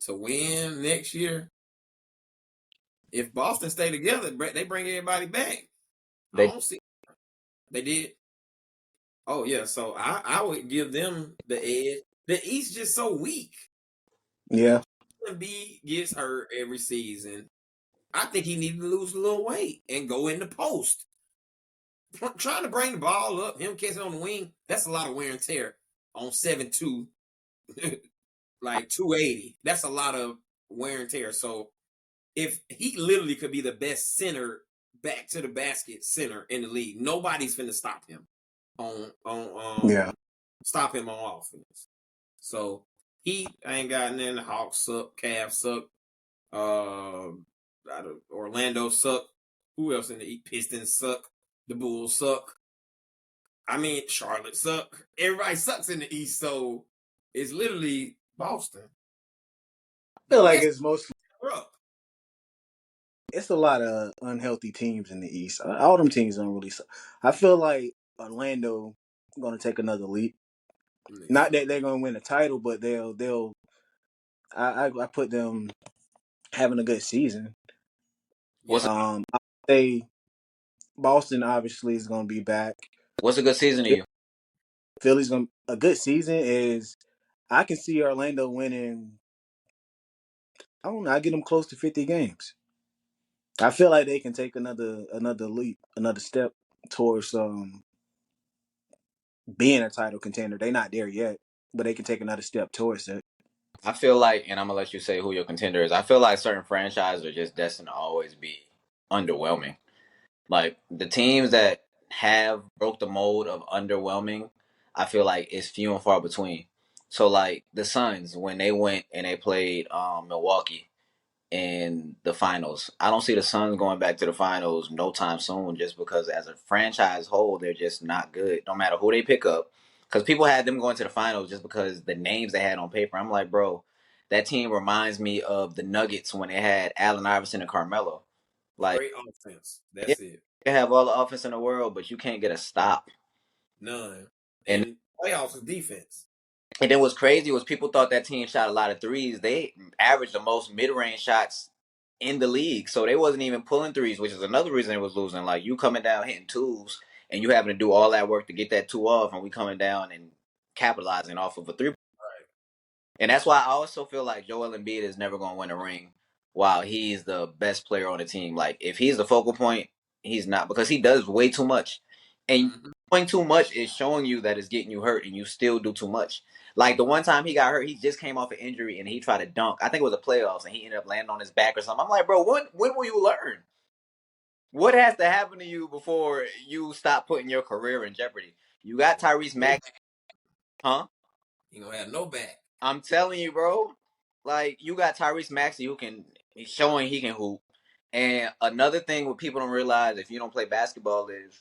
To win next year. If Boston stay together, they bring everybody back. I don't see. They did. Oh yeah, so I would give them the edge. The East just so weak. Yeah. B gets hurt every season. I think he needed to lose a little weight and go in the post. Trying to bring the ball up, him catching on the wing, that's a lot of wear and tear on 7'2", like 280. That's a lot of wear and tear. So if he literally could be the best center, back to the basket center in the league, nobody's finna stop him Yeah. stop him on offense. So Heat ain't got nothing. Hawks suck. Cavs suck. Orlando suck. Who else in the East? Pistons suck. The Bulls suck. I mean, Charlotte suck. Everybody sucks in the East, so it's literally Boston. I feel The like West it's mostly up. it's a lot of unhealthy teams in the East. All them teams don't really. I feel like Orlando going to take another leap. Not that they're going to win a title, but they'll. I put them having a good season. What's Yeah. I say Boston obviously is going to be back. what's a good season to you? Philly's going a good season is. I can see Orlando winning. I don't know. I get them close to 50 games. I feel like they can take another leap, another step towards being a title contender. They're not there yet, but they can take another step towards it. I feel like, and I'm gonna let you say who your contender is. I feel like certain franchises are just destined to always be underwhelming. Like the teams that have broke the mold of underwhelming, I feel like it's few and far between. So like the Suns when they went and they played Milwaukee in the finals, I don't see the Suns going back to the finals no time soon. Just because as a franchise whole, they're just not good. No matter who they pick up, because people had them going to the finals just because the names they had on paper. I'm like, bro, that team reminds me of the Nuggets when they had Allen Iverson and Carmelo. Like, Great offense. yeah, That's it. you have all the offense in the world, but you can't get a stop. None. And And playoffs is defense. and then what's crazy was people thought that team shot a lot of threes. They averaged the most mid range shots in the league, so they wasn't even pulling threes, which is another reason they was losing. Like you coming down hitting twos, and you having to do all that work to get that two off, and we coming down and capitalizing off of a three. Right. And that's why I also feel like Joel Embiid is never going to win a ring while he's the best player on the team. Like, if he's the focal point, he's not because he does way too much. And doing too much is showing you that it's getting you hurt and you still do too much. Like, the one time he got hurt, he just came off an injury and he tried to dunk. I think it was the playoffs and he ended up landing on his back or something. I'm like, bro, when will you learn? What has to happen to you before you stop putting your career in jeopardy? You got Tyrese Maxey, huh? He gonna have no back. I'm telling you, bro. Like you got Tyrese Maxey who can he's showing he can hoop. And another thing what people don't realize if you don't play basketball is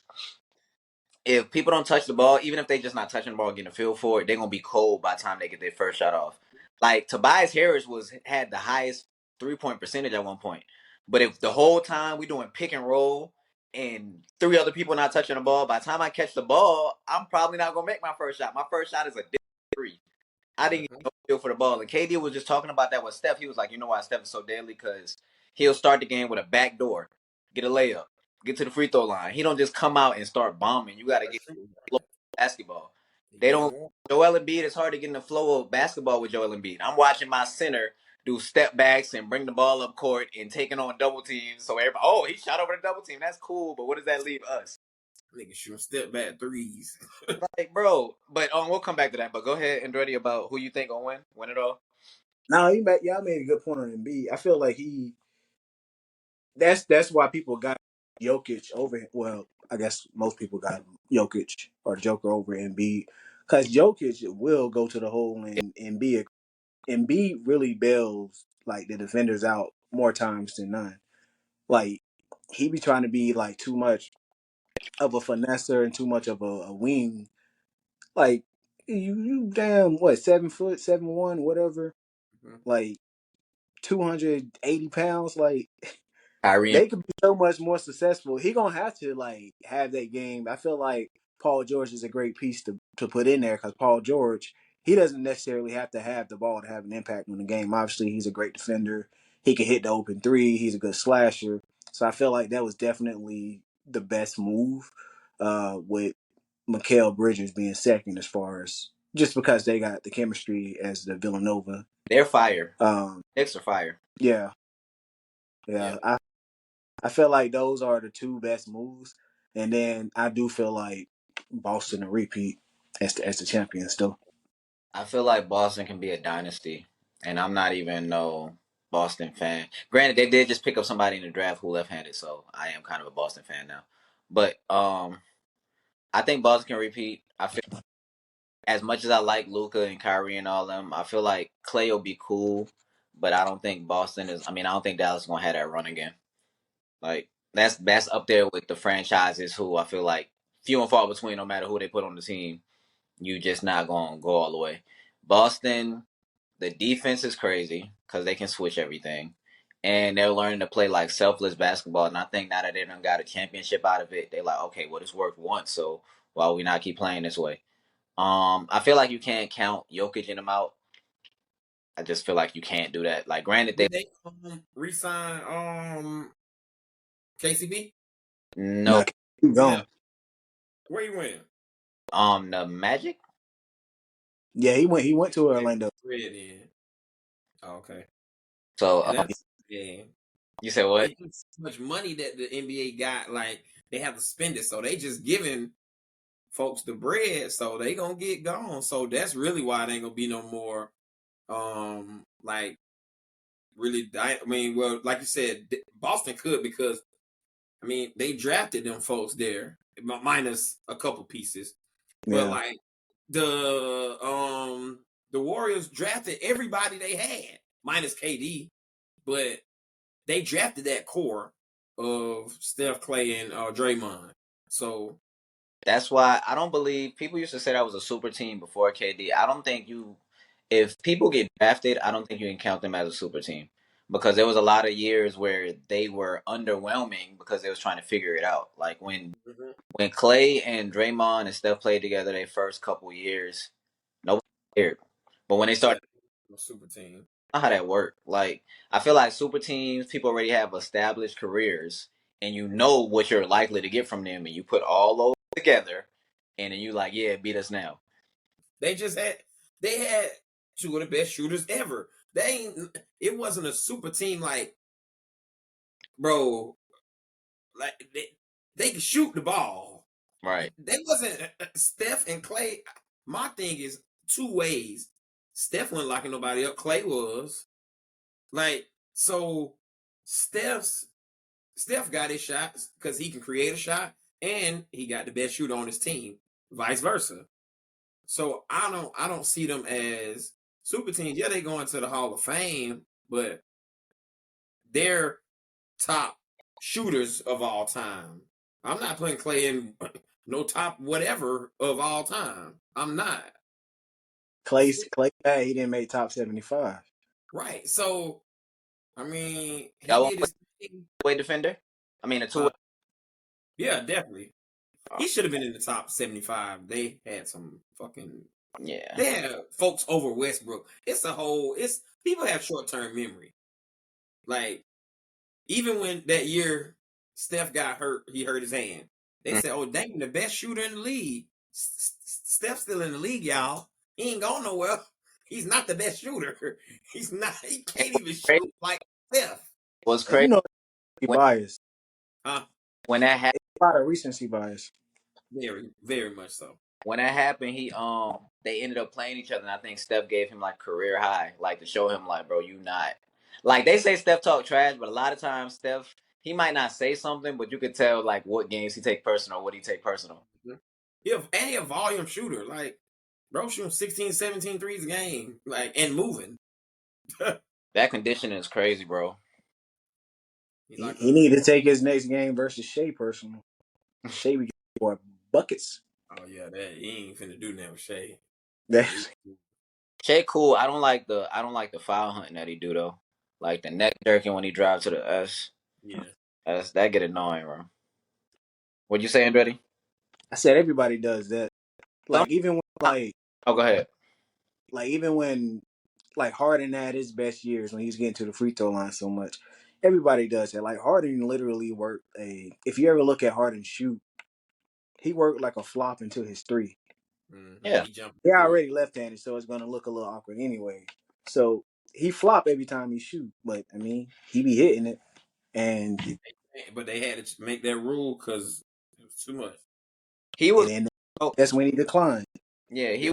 if people don't touch the ball, even if they just not touching the ball, getting a feel for it, they're gonna be cold by the time they get their first shot off. Like Tobias Harris had the highest 3-point percentage at one point, but if the whole time we doing pick and roll and three other people not touching the ball, by the time I catch the ball, I'm probably not gonna make my first shot. My first shot is a three. I didn't get no feel for the ball. And KD was just talking about that with Steph. He was like, you know why Steph is so deadly? Because he'll start the game with a back door, get a layup, get to the free throw line. He don't just come out and start bombing. You got to get flow of basketball. They don't. Joel Embiid, it's hard to get in the flow of basketball with Joel Embiid. I'm watching my center do step backs and bring the ball up court and taking on double teams. So everybody, oh, he shot over the double team. That's cool. But what does that leave us? Nigga shooting step back threes. Like, bro. But we'll come back to that. But go ahead, Andretti, about who you think gonna win it all. No, y'all made a good point on Embiid. I feel like that's why people got Jokic over. Well, I guess most people got Jokic or Joker over Embiid because Jokic will go to the hole and be Embiid really bails like the defenders out more times than none. Like he be trying to be like too much of a finesser and too much of a wing. Like you damn what 7 foot 7'1" whatever, like 280 pounds. Like Kyrie. they could be so much more successful. He gonna have to like have that game. I feel like Paul George is a great piece to put in there because Paul George, he doesn't necessarily have to have the ball to have an impact on the game. Obviously, he's a great defender. He can hit the open three. He's a good slasher. So I feel like that was definitely the best move with Mikal Bridges being second as far as just because they got the chemistry as the Villanova. They're fire. Um, Knicks are fire. yeah, Yeah. yeah. I feel like those are the two best moves, and then I do feel like Boston to repeat as the champions still. I feel like Boston can be a dynasty, and I'm not even no Boston fan. Granted, they did just pick up somebody in the draft who left-handed, so I am kind of a Boston fan now. But I think Boston can repeat. I feel as much as I like Luka and Kyrie and all them, I feel like Clay will be cool, but I don't think Boston is. I mean, I don't think Dallas is gonna have that run again. Like that's up there with the franchises who I feel like few and far between. No matter who they put on the team, you just not gonna go all the way. Boston, the defense is crazy because they can switch everything, and they're learning to play like selfless basketball. And I think now that they done got a championship out of it, they're like, okay, well, this worked once, so why we not keep playing this way? I feel like you can't count Jokic in them out. I just feel like you can't do that. Like, granted, they Did they re-sign KCB? no Not keep Yeah. going. Where he went? the Magic. Yeah, he went to Red Orlando. in. Oh, okay. So And that's yeah. you said what? It's just so much money that the NBA got, like they have to spend it. So they just giving folks the bread, so they gonna get gone. So that's really why it ain't gonna be no more like really I mean, well, like you said, Boston could because I mean they drafted them folks there, minus a couple pieces. But Yeah, like the Warriors drafted everybody they had, minus KD, but they drafted that core of Steph, Clay, and Draymond. So That's why I don't believe people used to say that was a super team before KD. I don't think if people get drafted, I don't think you can count them as a super team because there was a lot of years where they were underwhelming because they was trying to figure it out. Like when Clay and Draymond and Steph played together their first couple years, nobody cared. But when they yeah, started, super team. not how that worked. Like I feel like super teams, people already have established careers, and you know what you're likely to get from them, and you put all those together, and then you like, yeah, beat us now. They just had two of the best shooters ever. It wasn't a super team like, bro, like they could shoot the ball. Right. They wasn't Steph and Clay. My thing is two ways. Steph wasn't locking nobody up. Clay was. Like, so Steph got his shots because he can create a shot and he got the best shooter on his team. Vice versa. So I don't see them as super teams. Yeah, they go into the Hall of Fame, but they're top shooters of all time. I'm not putting Clay in no top whatever of all time. I'm not. Clay, he didn't make top 75. Right. So, I mean, he Y'all want did his thing. way defender? I mean, a two-way. Yeah, definitely. He should have been in the top 75. They had some fucking. Yeah. They had folks over Westbrook. It's people have short term memory. Like, even when that year Steph got hurt, he hurt his hand. They Mm. said, "Oh, dang, the best shooter in the league. Steph's still in the league, y'all. He ain't going nowhere. He's not the best shooter. He's not. He can't even Crazy. shoot like Steph." Was And crazy you know, when bias. Huh? when that happened. A lot of recency bias. Very, very much so. When that happened, they ended up playing each other, and I think Steph gave him like career high, like to show him like, bro, you not like they say Steph talk trash, but a lot of times Steph he might not say something, but you could tell like what games he take personal, what he take personal. And he a volume shooter. Like, bro shooting 16, 17 threes a game. Like, and moving. That conditioning is crazy, bro. He's He, like he need to take his next game versus Shea personal. Shea be getting more buckets. oh yeah, that he ain't finna do that with Shea. That's Shea cool. I don't like the foul hunting that he do though. Like the neck jerking when he drives to the S. Yeah. That get annoying, bro. What you saying, Andretti? I said everybody does that. Some. Like even when Oh, go ahead. even when like Harden had his best years when he was getting to the free throw line so much. Everybody does that. Like Harden literally worked if you ever look at Harden shoot, he worked like a flop into his three. Mm-hmm. Yeah. He jumped They're to it. already left-handed, so it's gonna look a little awkward anyway. So he flop every time he shoot, but I mean he be hitting it, and But they had to make that rule because it was too much. He was. then Oh, that's when he declined. yeah. He Yeah.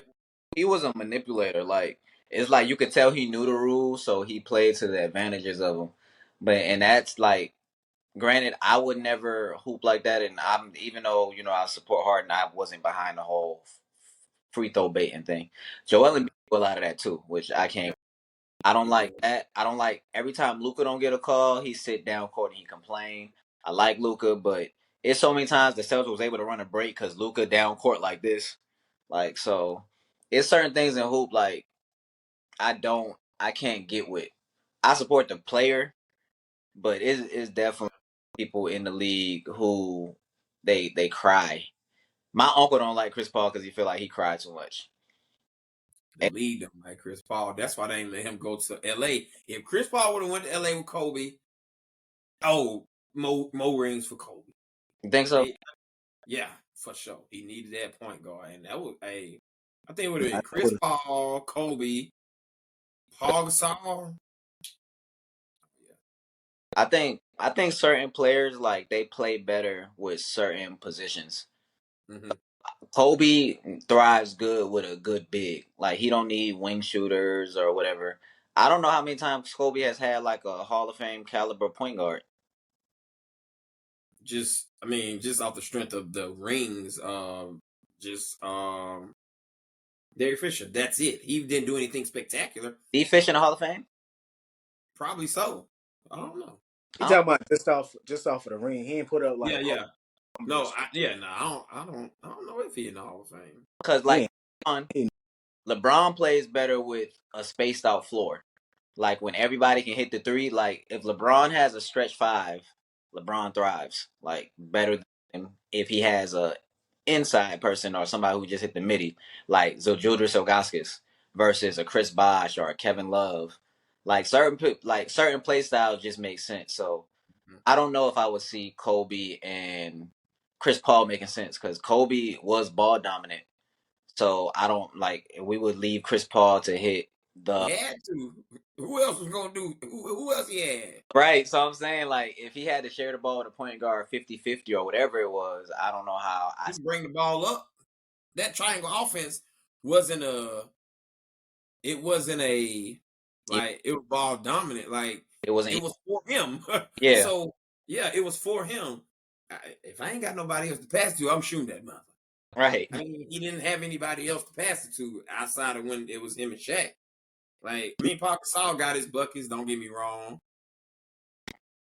he was a manipulator. Like it's like you could tell he knew the rules, so he played to the advantages of them. But and that's like, granted, I would never hoop like that, and I'm even though I support Harden, I wasn't behind the whole free throw baiting thing. Joel Embiid do a lot of that too, which I can't. I don't like that. I don't like every time Luca don't get a call, he sit down court and he complain. I like Luca, but it's so many times the Celtics was able to run a break because Luca down court like this, like so. It's certain things in hoop like I can't get with. I support the player, but it's definitely people in the league who they cry. My uncle don't like Chris Paul because he feel like he cried too much. The lead them like Chris Paul. That's why they ain't let him go to LA. If Chris Paul would have went to LA with Kobe, more rings for Kobe. You think so? Yeah, for sure. He needed that point guard, and that was I think it would have Yeah, been Chris Paul, Kobe, Paul Gasol. I think certain players like they play better with certain positions. Mm-hmm. Kobe thrives good with a good big. Like he don't need wing shooters or whatever. I don't know how many times Kobe has had like a Hall of Fame caliber point guard. Just off the strength of the rings, just Derek Fisher. That's it. He didn't do anything spectacular. Did he fish in the Hall of Fame? Probably so. I don't know. he talking about just off of the ring. He ain't put up like Yeah. No, numbers. I don't know if he in the Hall of Fame. Because He like ain't. LeBron, He ain't. LeBron plays better with a spaced out floor. Like when everybody can hit the three. Like if LeBron has a stretch five, LeBron thrives like better than if he has a inside person or somebody who just hit the midi, like Zildjius Ilgauskas versus a Chris Bosh or a Kevin Love. Like certain play styles just make sense. So I don't know if I would see Kobe and Chris Paul making sense because Kobe was ball dominant. So I don't like we would leave Chris Paul to hit He the had to. Who else was gonna do? Who else he had? right. So I'm saying like if he had to share the ball with a point guard 50-50 or whatever it was, I don't know how He can bring the ball up. That triangle offense wasn't a. It wasn't a like it was ball dominant. Like it wasn't it was for him. yeah, So yeah, it was for him. If I ain't got nobody else to pass to, I'm shooting that mother. right. I mean, he didn't have anybody else to pass it to outside of when it was him and Shaq. Like, Paul Gasol got his buckets. Don't get me wrong.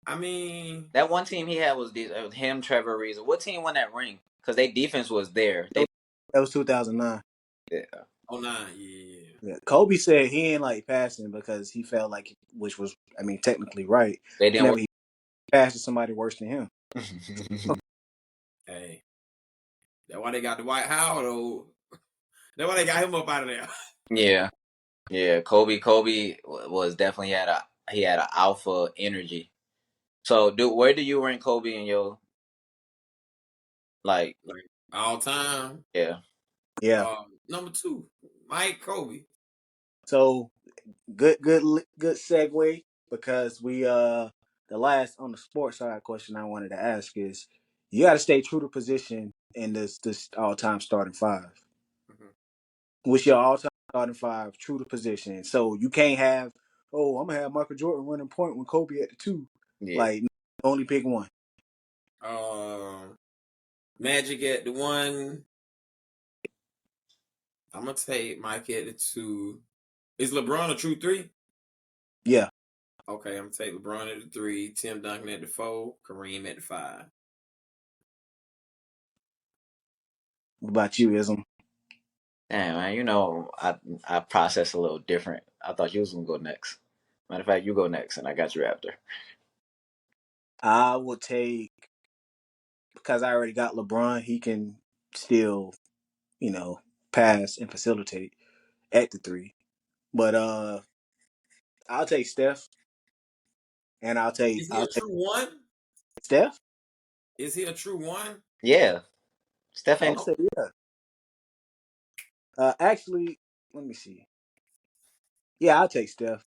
I mean, That one team he had was him, Trevor Ariza. What team won that ring? Because their defense was there. That was 2009. Yeah. oh nine, yeah. Yeah. Kobe said he ain't like passing because he felt like, which was, I mean, technically right. They didn't Whenever he passed to somebody worse than him. work. Hey, that's why they got Dwight Howard. Though. That's why they got him up out of there. Yeah. Yeah. Kobe was definitely he had a alpha energy. So, where do you rank Kobe in your like? All time. Yeah. Yeah. Number 2, Mike Kobe. So good segue because we the last on the sports side question I wanted to ask is you got to stay true to position in this all time starting five. Mm-hmm. What's your all time starting five true to position? So you can't have I'm gonna have Michael Jordan running point when Kobe at the 2. Yeah. Like only pick one. Magic at the 1. I'm gonna take Mike at the 2. Is LeBron a true 3? Yeah. Okay, I'm gonna take LeBron at the 3, Tim Duncan at the 4, Kareem at the 5. What about you, Ism? Damn, man, I process a little different. I thought you was gonna go next. Matter of fact, you go next, and I got you after. I will take because I already got LeBron. He can still, pass and facilitate at the 3. But I'll take Steph, and Is he a true 1? Steph. Is he a true 1? Yeah, I Stephen. would say yeah. Actually, let me see. Yeah, I'll take Steph,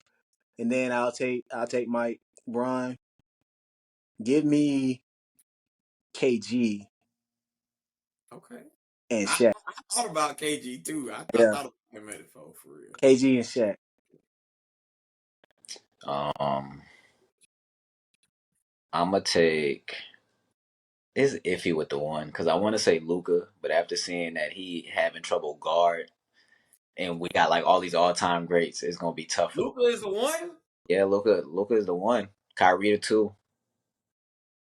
and then I'll take Mike, Bron. Give me KG Okay. and I, Shaq. I thought about KG too. I Yeah, thought about him at the 4 for real. KG and Shaq. I'm gonna take. It's iffy with the 1 because I want to say Luca, but after seeing that he having trouble guard, and we got like all these all time greats, it's gonna be tough for. Luka is the 1? Yeah, Luca is the 1. Kyrie the 2.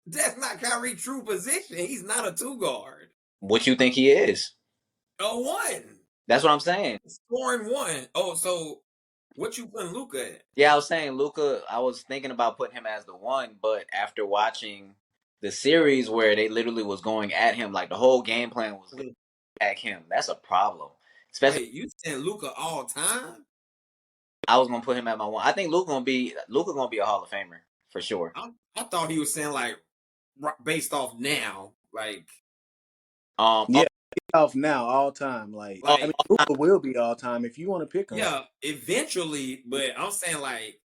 That's not Kyrie's true position. He's not a 2 guard. What you think he is? A 1. That's what I'm saying. Scoring 1. Oh, so what you putting Luka at? Yeah, I was saying Luca. I was thinking about putting him as the 1, but after watching the series where they literally was going at him, like the whole game plan was at him. That's a problem. Especially, Wait, you saying Luka all time? I was gonna put him at my 1. I think Luca gonna be a Hall of Famer for sure. I thought he was saying like based off now, like Yeah, off now all time. Like I mean, Luka will be all time if you want to pick him. yeah, eventually. But I'm saying like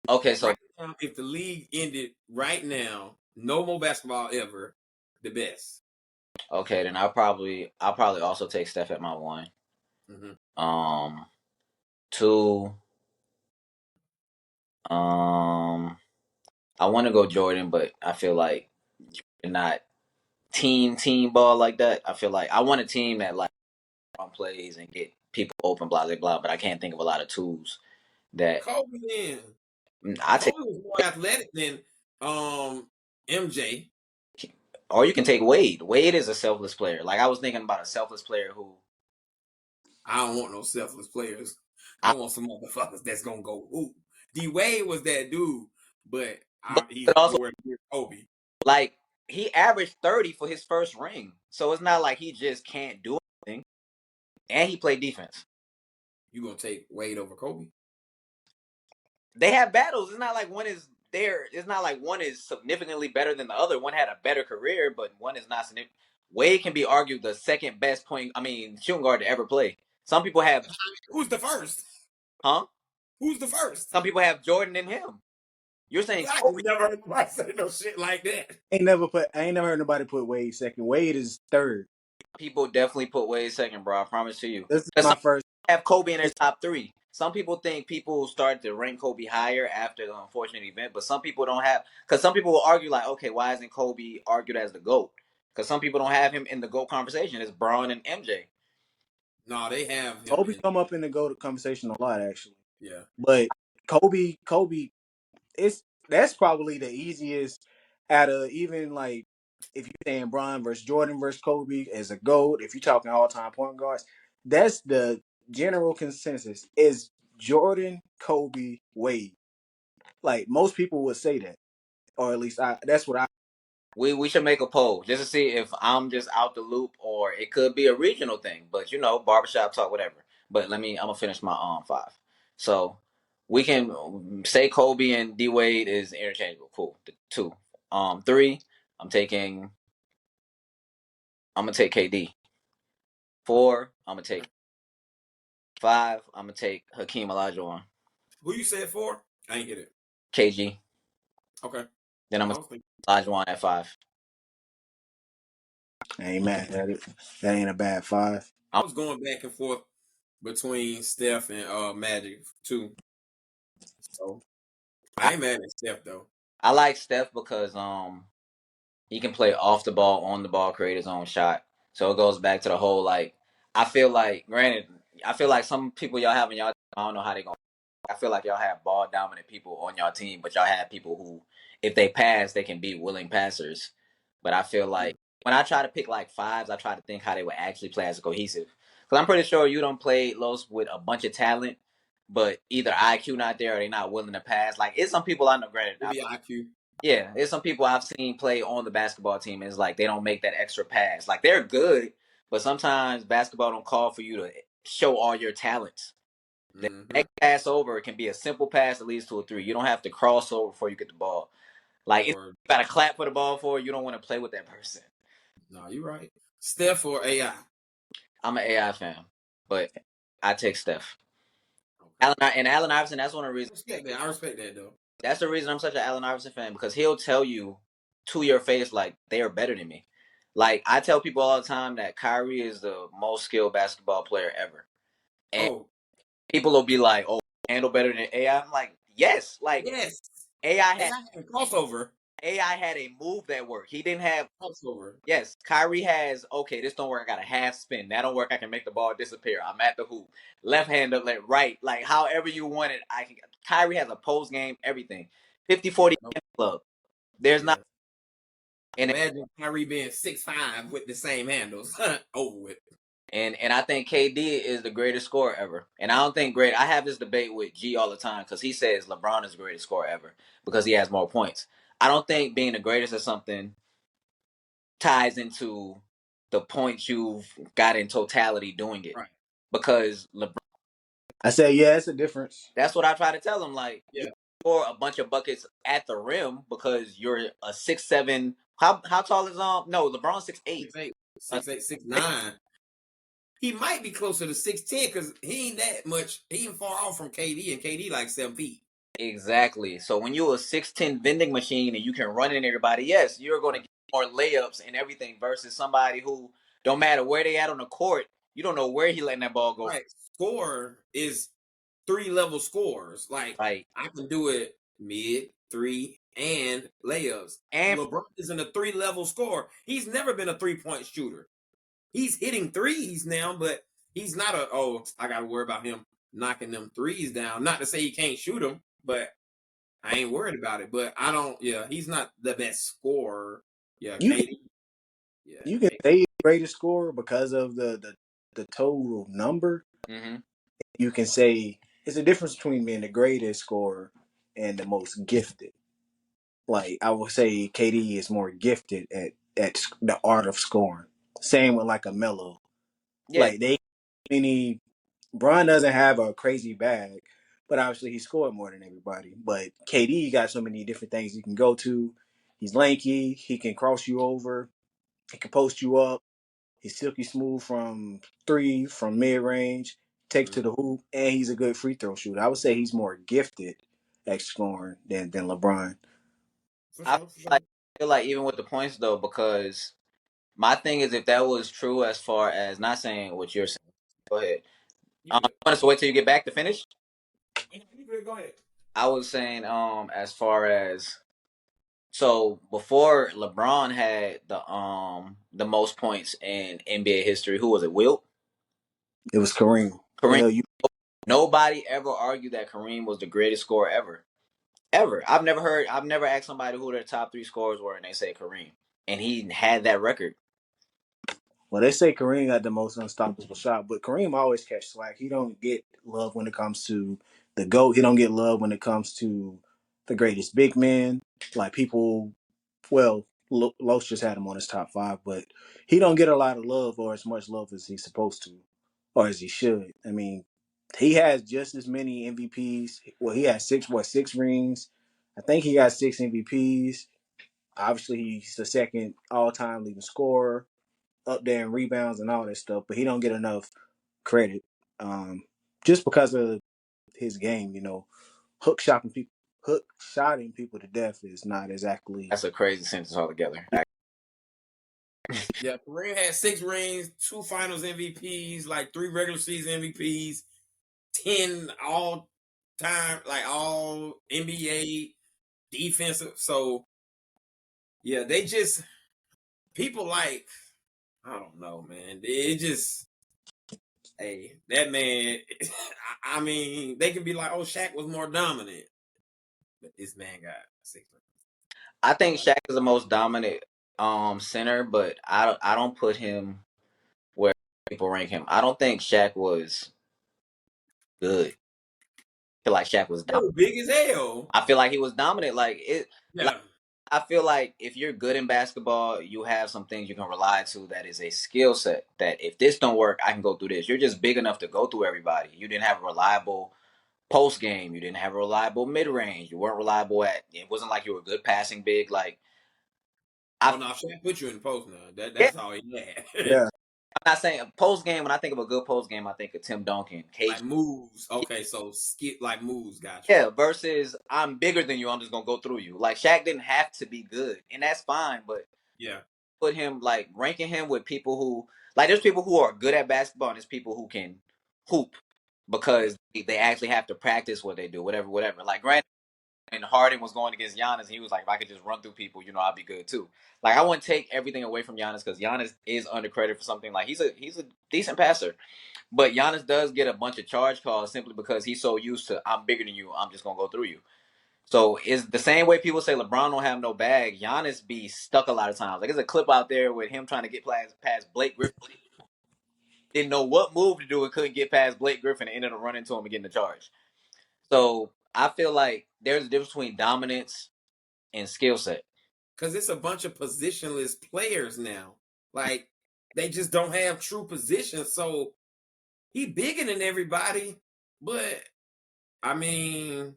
okay, so right now, if the league ended right now, no more basketball ever, the best. okay, then I'll probably also take Steph at my 1. Mm-hmm. 2. I want to go Jordan, but I feel like not team ball like that. I feel like I want a team that like on plays and get people open, blah blah blah. But I can't think of a lot of tools that Kobe then. I take. Kobe was more athletic than MJ. Or you can take Wade. Wade is a selfless player. Like I was thinking about a selfless player who. I don't want no selfless players. I I, want some motherfuckers that's gonna go hoop. D Wade was that dude, but but he's also nowhere near Kobe. like he averaged 30 for his first ring, so it's not like he just can't do anything, and he played defense. You gonna take Wade over Kobe? They have battles. It's not like one is there. It's not like one is significantly better than the other. One had a better career, but one is not significant. Wade can be argued the second best shooting guard to ever play. Some people have, Who's the first? huh? Who's the first? Some people have Jordan and him. You're saying I Kobe. never heard nobody say no shit like that. I ain't never heard nobody put Wade second. Wade is third. People definitely put Wade second, bro. I promise to you. This is Because my some first. have Kobe in their top 3. Some people think people started to rank Kobe higher after the unfortunate event, but some people don't have. Because some people will argue like, okay, why isn't Kobe argued as the GOAT? Because some people don't have him in the GOAT conversation. It's Braun and MJ. No, they have him Kobe in. come up in the GOAT conversation a lot actually. Yeah. But Kobe, it's that's probably the easiest out of even like if you're saying Bron versus Jordan versus Kobe as a GOAT, if you're talking all time point guards, that's the general consensus is Jordan, Kobe, Wade. Like most people would say that. Or at least that's what I We should make a poll just to see if I'm just out the loop or it could be a regional thing. But barbershop talk, whatever. But I'm gonna finish my five. So we can say Kobe and D Wade is interchangeable. Cool. Two. Three, I'm gonna take KD. Four, I'm gonna take five, I'm gonna take Hakeem Olajuwon. Who you said for? I ain't get it. KG. Okay. Then I'm I gonna was thinking. take Olajuwon at five. ain't mad at it. That ain't a bad five. I was going back and forth between Steph and Magic too. So I, I ain't mad at Steph though. I like Steph because he can play off the ball, on the ball, create his own shot. So it goes back to the whole like granted, I feel like some people y'all have in y'all, I don't know how they gonna. I feel like y'all have ball dominant people on y'all team, but y'all have people who, if they pass, they can be willing passers. But I feel like when I try to pick like fives, I try to think how they would actually play as a cohesive. Because I'm pretty sure you don't play Los with a bunch of talent, but either IQ not there or they not willing to pass. Like it's some people I know. Granted, Maybe IQ. yeah, there's some people I've seen play on the basketball team. And it's like they don't make that extra pass. Like they're good, but sometimes basketball don't call for you to show all your talents. The next pass over can be a simple pass that leads to a three. You don't have to cross over before you get the ball. Like it's Or got to clap for the ball for you don't want to play with that person. no, you're right. Steph or AI. I'm an AI fan, but I take Steph. Okay. Allen Iverson. That's one of the reasons. I respect that though. That's the reason I'm such an Allen Iverson fan because he'll tell you to your face like they are better than me. Like I tell people all the time that Kyrie is the most skilled basketball player ever, and Oh people will be like, "Oh, handle better than AI." I'm like, yes, like yes. AI had AI had crossover. AI had a move that worked. He didn't have. Crossover. Yes, Kyrie has. Okay, this don't work. I got a half spin. That don't work. I can make the ball disappear. I'm at the hoop. Left hand up, left, right. Like however you want it. I can. Kyrie has a post game, everything. 50-40 Nope. club. There's not. Yeah. And Imagine Kyrie being 6'5" with the same handles. Over with. and I think KD is the greatest scorer ever. And I don't think great. I have this debate with G all the time because he says LeBron is the greatest scorer ever because he has more points. I don't think being the greatest at something ties into the points you've got in totality doing it. Right. Because LeBron, I say yeah, it's a difference. that's what I try to tell him. Like you Yeah. score a bunch of buckets at the rim because you're a 6'7". How tall is No, LeBron's 6'8". 6'8", 6'8", 6'9". He might be closer to 6'10" because he ain't that much. He ain't far off from KD, and KD like 7 feet. Exactly. So when you're a 6'10" vending machine and you can run in everybody, yes, you're going to get more layups and everything versus somebody who don't matter where they at on the court, you don't know where he letting that ball go. Right. Score is 3-level scores. Like Right. I can do it mid, 3, and layups. And LeBron isn't a 3-level scorer. He's never been a 3-point shooter. He's hitting threes now, but he's not I got to worry about him knocking them threes down. Not to say he can't shoot them, but I ain't worried about it. But I don't, he's not the best scorer. Yeah, You can Katie. Yeah. you can say he's the greatest scorer because of the total number. mm-hmm. You can say it's a difference between being the greatest scorer and the most gifted. Like I would say KD is more gifted at the art of scoring. Same with like a Melo. Yeah. Like any Bron doesn't have a crazy bag, but obviously he scored more than everybody. But KD got so many different things he can go to. He's lanky. He can cross you over. He can post you up. He's silky smooth from three, from mid range, takes to the hoop, and he's a good free throw shooter. I would say he's more gifted at scoring than LeBron. For I sure, for sure. feel like even with the points though, because my thing is if that was true as far as not saying what you're saying, go ahead. You good. Want us to wait till you get back to finish? You good, go ahead. I was saying as far as so before LeBron had the most points in NBA history, who was it? Wilt? It was Kareem. Kareem. Hell, you Nobody ever argued that Kareem was the greatest scorer ever. ever. I've never asked somebody who their top 3 scorers were, and they say Kareem, and he had that record. Well, they say Kareem had the most unstoppable shot, but Kareem always catch slack. He don't get love when it comes to the GOAT. He don't get love when it comes to the greatest big man. Like people, well, Los just had him on his top 5, but he don't get a lot of love or as much love as he's supposed to, or as he should. I mean, he has just as many MVPs. Well, he has six rings. I think he got 6 MVPs. Obviously, he's the second all-time leading scorer, up there in rebounds and all that stuff, but he don't get enough credit just because of his game. Hook shotting people to death is not exactly. That's a crazy sentence altogether. Yeah, Kareem had 6 rings, 2 Finals MVPs, like 3 regular season MVPs, 10 all time, like all NBA defensive. So yeah, they just people like I don't know, man. It just hey, that man. I mean, they can be like, "Oh, Shaq was more dominant," but this man got 6 rings. I think Shaq is the most dominant center, but I don't put him where people rank him. I don't think Shaq was good. I feel like Shaq was That dominant. was big as hell. I feel like he was dominant. Like it. Like Yeah. I feel like if you're good in basketball, you have some things you can rely to that is a skill set. That if this don't work, I can go through this. You're just big enough to go through everybody. You didn't have a reliable post game. You didn't have a reliable mid range. You weren't reliable at. It wasn't like you were good passing big. Like Oh I. no, Shaq put you in the post now. Yeah, That's all he had. Yeah, I'm not saying post game. When I think of a good post game, I think of Tim Duncan, KG. Like moves. Okay, so skip like moves. Got you. Yeah, versus I'm bigger than you. I'm just gonna go through you. Like Shaq didn't have to be good, and that's fine. But Yeah. put him like ranking him with people who like there's people who are good at basketball, and there's people who can hoop because they actually have to practice what they do, whatever. Like granted, when Harden was going against Giannis, he was like, if I could just run through people, I'd be good too. Like I wouldn't take everything away from Giannis because Giannis is undercredited for something. Like he's a decent passer. But Giannis does get a bunch of charge calls simply because he's so used to I'm bigger than you. I'm just gonna go through you. So it's the same way people say LeBron don't have no bag. Giannis be stuck a lot of times. Like there's a clip out there with him trying to get past Blake Griffin. Didn't know what move to do and couldn't get past Blake Griffin and ended up running into him and getting the charge. So I feel like there's a difference between dominance and skill set. Because it's a bunch of positionless players now. Like they just don't have true positions. So he bigger than everybody, but I mean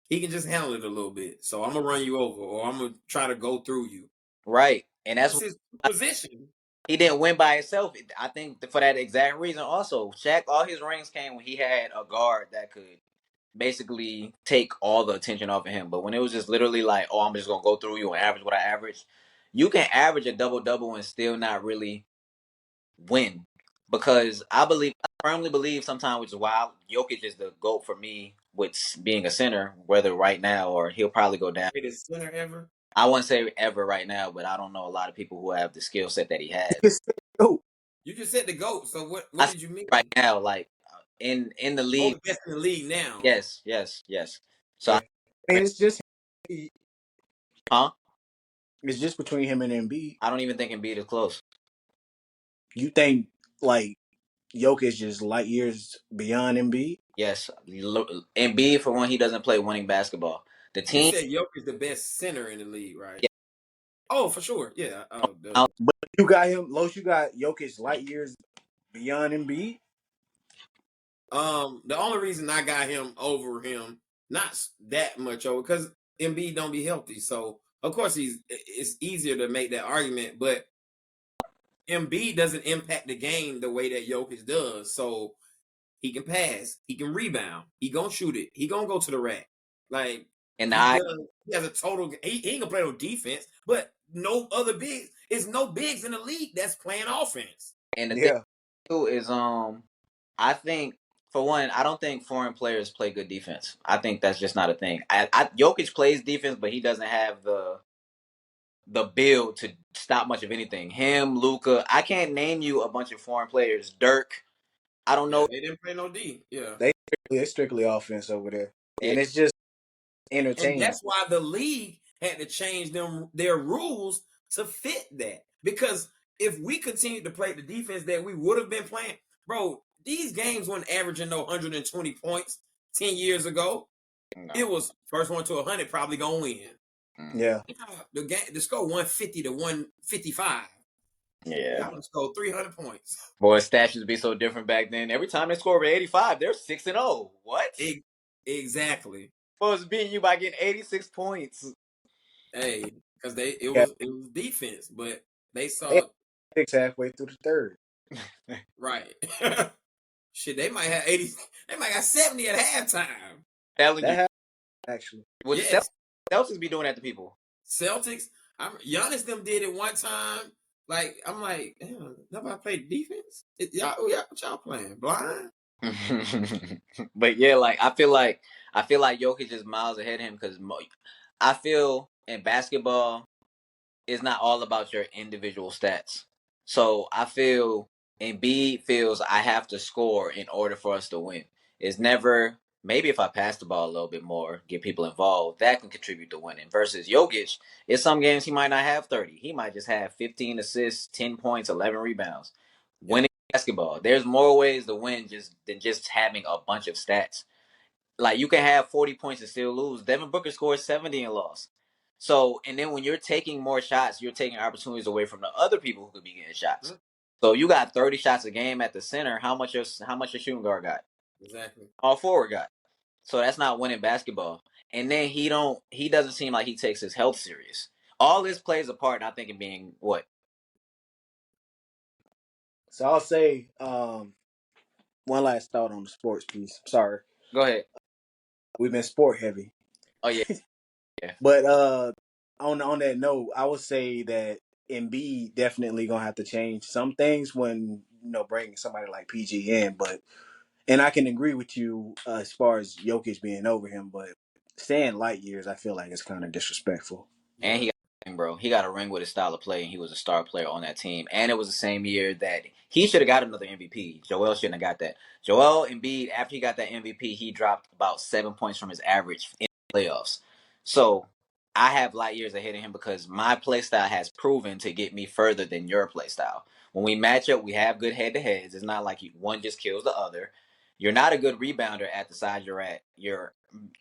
he can just handle it a little bit. So I'm gonna run you over, or I'm gonna try to go through you. Right. And that's That's his position. he didn't win by himself. I think for that exact reason also. Shaq, all his rings came when he had a guard that could basically take all the attention off of him. But when it was just literally like, oh, I'm just gonna go through you and average what I average, you can average a double double and still not really win. Because I firmly believe sometimes, which is why Jokic is the GOAT for me with being a center, whether right now or he'll probably go down. Greatest center ever. I wouldn't say ever right now, but I don't know a lot of people who have the skill set that he has. oh You just said the GOAT. So what I did you mean? right now, like in the Oh, league, the best in the league now. yes. So, yeah. I mean, huh? it's just between him and Embiid. I don't even think Embiid is close. You think like Jokic just light years beyond Embiid? Yes, Embiid for one, he doesn't play winning basketball. The You team, said Jokic is the best center in the league, right? yeah, Oh, for sure. Yeah. Oh, now, But you got him, Los. You got Jokic light years beyond Embiid. the only reason I got him over him, not that much over, because Embiid don't be healthy. So of course it's easier to make that argument, but Embiid doesn't impact the game the way that Jokic does. So he can pass, he can rebound, he gonna shoot it, he gonna go to the rack. Like and he I does, he has a total. He ain't gonna play no defense, but no other bigs. It's no bigs in the league that's playing offense. and the thing Yeah, too is I think for one, I don't think foreign players play good defense. I think that's just not a thing. Jokic plays defense, but he doesn't have the build to stop much of anything. Him, Luca, I can't name you a bunch of foreign players. Dirk, I don't Yeah, know. they didn't play no D. Yeah, they strictly offense over there, Yeah, and it's just entertaining. that's why the league had to change their rules to fit that. Because if we continued to play the defense that we would have been playing, bro, these games weren't averaging no 120 points 10 years ago. No. It was first one to 100 probably gonna win. Yeah. The score 150 to 155. Yeah. Y'all scored 300 points. Boy, stats used to be so different back then. Every time they score over 85, they're 6-0. What? Exactly. Was beating you by getting 86 points. Hey, because it was defense, but they saw 6 halfway through the third. right. Shit, they might have 80. They might have 70 at halftime. Telling you, That actually. what Yes. Celtics be doing that to people. Celtics. Giannis them did it one time. Like I'm like, nobody played defense. What y'all playing? Blind? But yeah, like I feel like Jokic is miles ahead of him because I feel in basketball it's not all about your individual stats. So I feel Embiid feels I have to score in order for us to win. It's never maybe if I pass the ball a little bit more, get people involved, that can contribute to winning. Versus Jokic, in some games he might not have 30. He might just have 15 assists, 10 points, 11 rebounds. Winning basketball, there's more ways to win than just having a bunch of stats. Like you can have 40 points and still lose. Devin Booker scored 70 and lost. So, and then when you're taking more shots, you're taking opportunities away from the other people who could be getting shots. Mm-hmm. So you got 30 shots a game at the center. How much your shooting guard got? Exactly. All forward got. So that's not winning basketball. And then he doesn't seem like he takes his health serious. All this plays a part, and I think in being what? So I'll say one last thought on the sports piece. Sorry. Go ahead. We've been sport heavy. Oh yeah. Yeah. But on that note, I would say that Embiid definitely gonna have to change some things when bringing somebody like PG in. And I can agree with you as far as Jokic being over him, but staying light years, I feel like it's kind of disrespectful. And he got a ring, bro. He got a ring with his style of play, and he was a star player on that team. And it was the same year that he should have got another MVP. Joel shouldn't have got that. Joel Embiid, after he got that MVP, he dropped about 7 points from his average in the playoffs. So I have light years ahead of him because my play style has proven to get me further than your play style. When we match up, we have good head-to-heads. It's not like one just kills the other. You're not a good rebounder at the size you're at.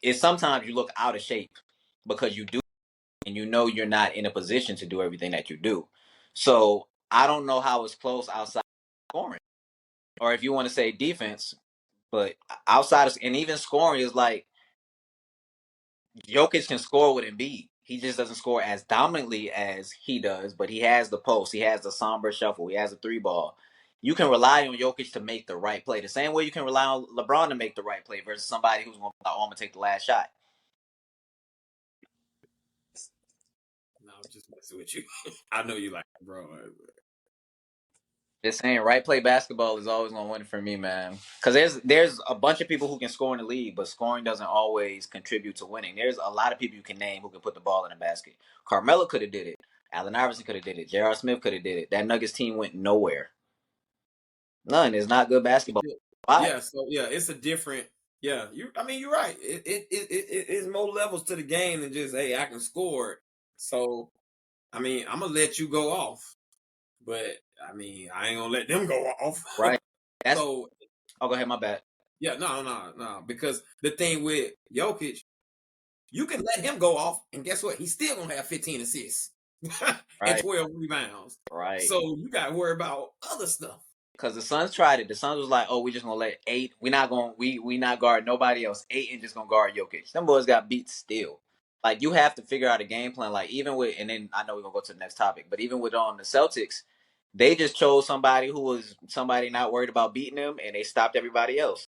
It's sometimes you look out of shape because you do. And you're not in a position to do everything that you do. So I don't know how it's close outside scoring. Or if you want to say defense, but outside of, and even scoring is like Jokic can score with Embiid. He just doesn't score as dominantly as he does, but he has the post, he has the somber shuffle, he has the three ball. You can rely on Jokic to make the right play. The same way you can rely on LeBron to make the right play versus somebody who's going to I'm gonna take the last shot. No, I'm just messing with you. I know you like it, bro. Just saying, right play basketball is always going to win for me, man. Because there's a bunch of people who can score in the league, but scoring doesn't always contribute to winning. There's a lot of people you can name who can put the ball in the basket. Carmelo could have did it. Allen Iverson could have did it. J.R. Smith could have did it. That Nuggets team went nowhere. None. It's not good basketball. Why? Yeah, so it's a different. Yeah, you're right. It's more levels to the game than just hey, I can score. So, I'm gonna let you go off, but I ain't gonna let them go off. Right. So, go ahead. My bad. Yeah, no. Because the thing with Jokic, you can let him go off, and guess what? He's still gonna have 15 assists and 12 rebounds. Right. So you gotta worry about other stuff. Because the Suns tried it. The Suns was like, "Oh, we just gonna let 8. We not guard nobody else. 8 and just gonna guard Jokic." Them boys got beat still. Like you have to figure out a game plan. Like even with, and then I know we're gonna go to the next topic, but even with the Celtics, they just chose somebody who was somebody not worried about beating them, and they stopped everybody else.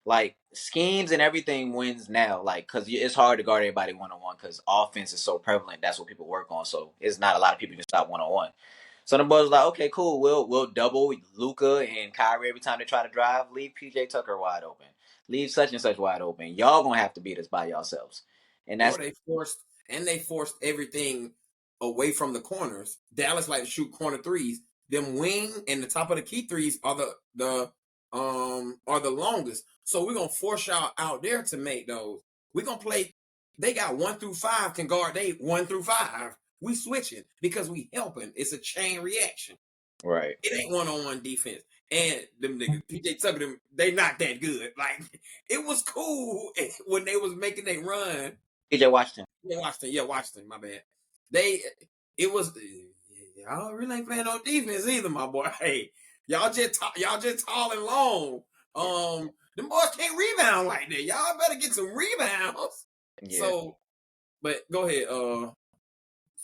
Like schemes and everything wins now. Like because it's hard to guard everybody 1-on-1 because offense is so prevalent. That's what people work on. So it's not a lot of people can stop 1-on-1. So the boys was like, okay, cool. We'll double Luka and Kyrie every time they try to drive. Leave PJ Tucker wide open. Leave such and such wide open. Y'all gonna have to beat us by yourselves. And that's they forced everything away from the corners. Dallas like to shoot corner threes. Them wing and the top of the key threes are the longest. So we're gonna force y'all out there to make those. We're gonna play they got 1 through 5 can guard they 1 through 5. We switching because we helping. It's a chain reaction. Right. It ain't one-on-one defense. And them niggas, PJ Tucker, them, they not that good. Like, it was cool when they was making their run. PJ Washington. Yeah, Washington, my bad. It was, y'all really ain't playing no defense either, my boy. Hey, y'all just tall and long. Them boys can't rebound like that. Y'all better get some rebounds. Yeah. So, but go ahead,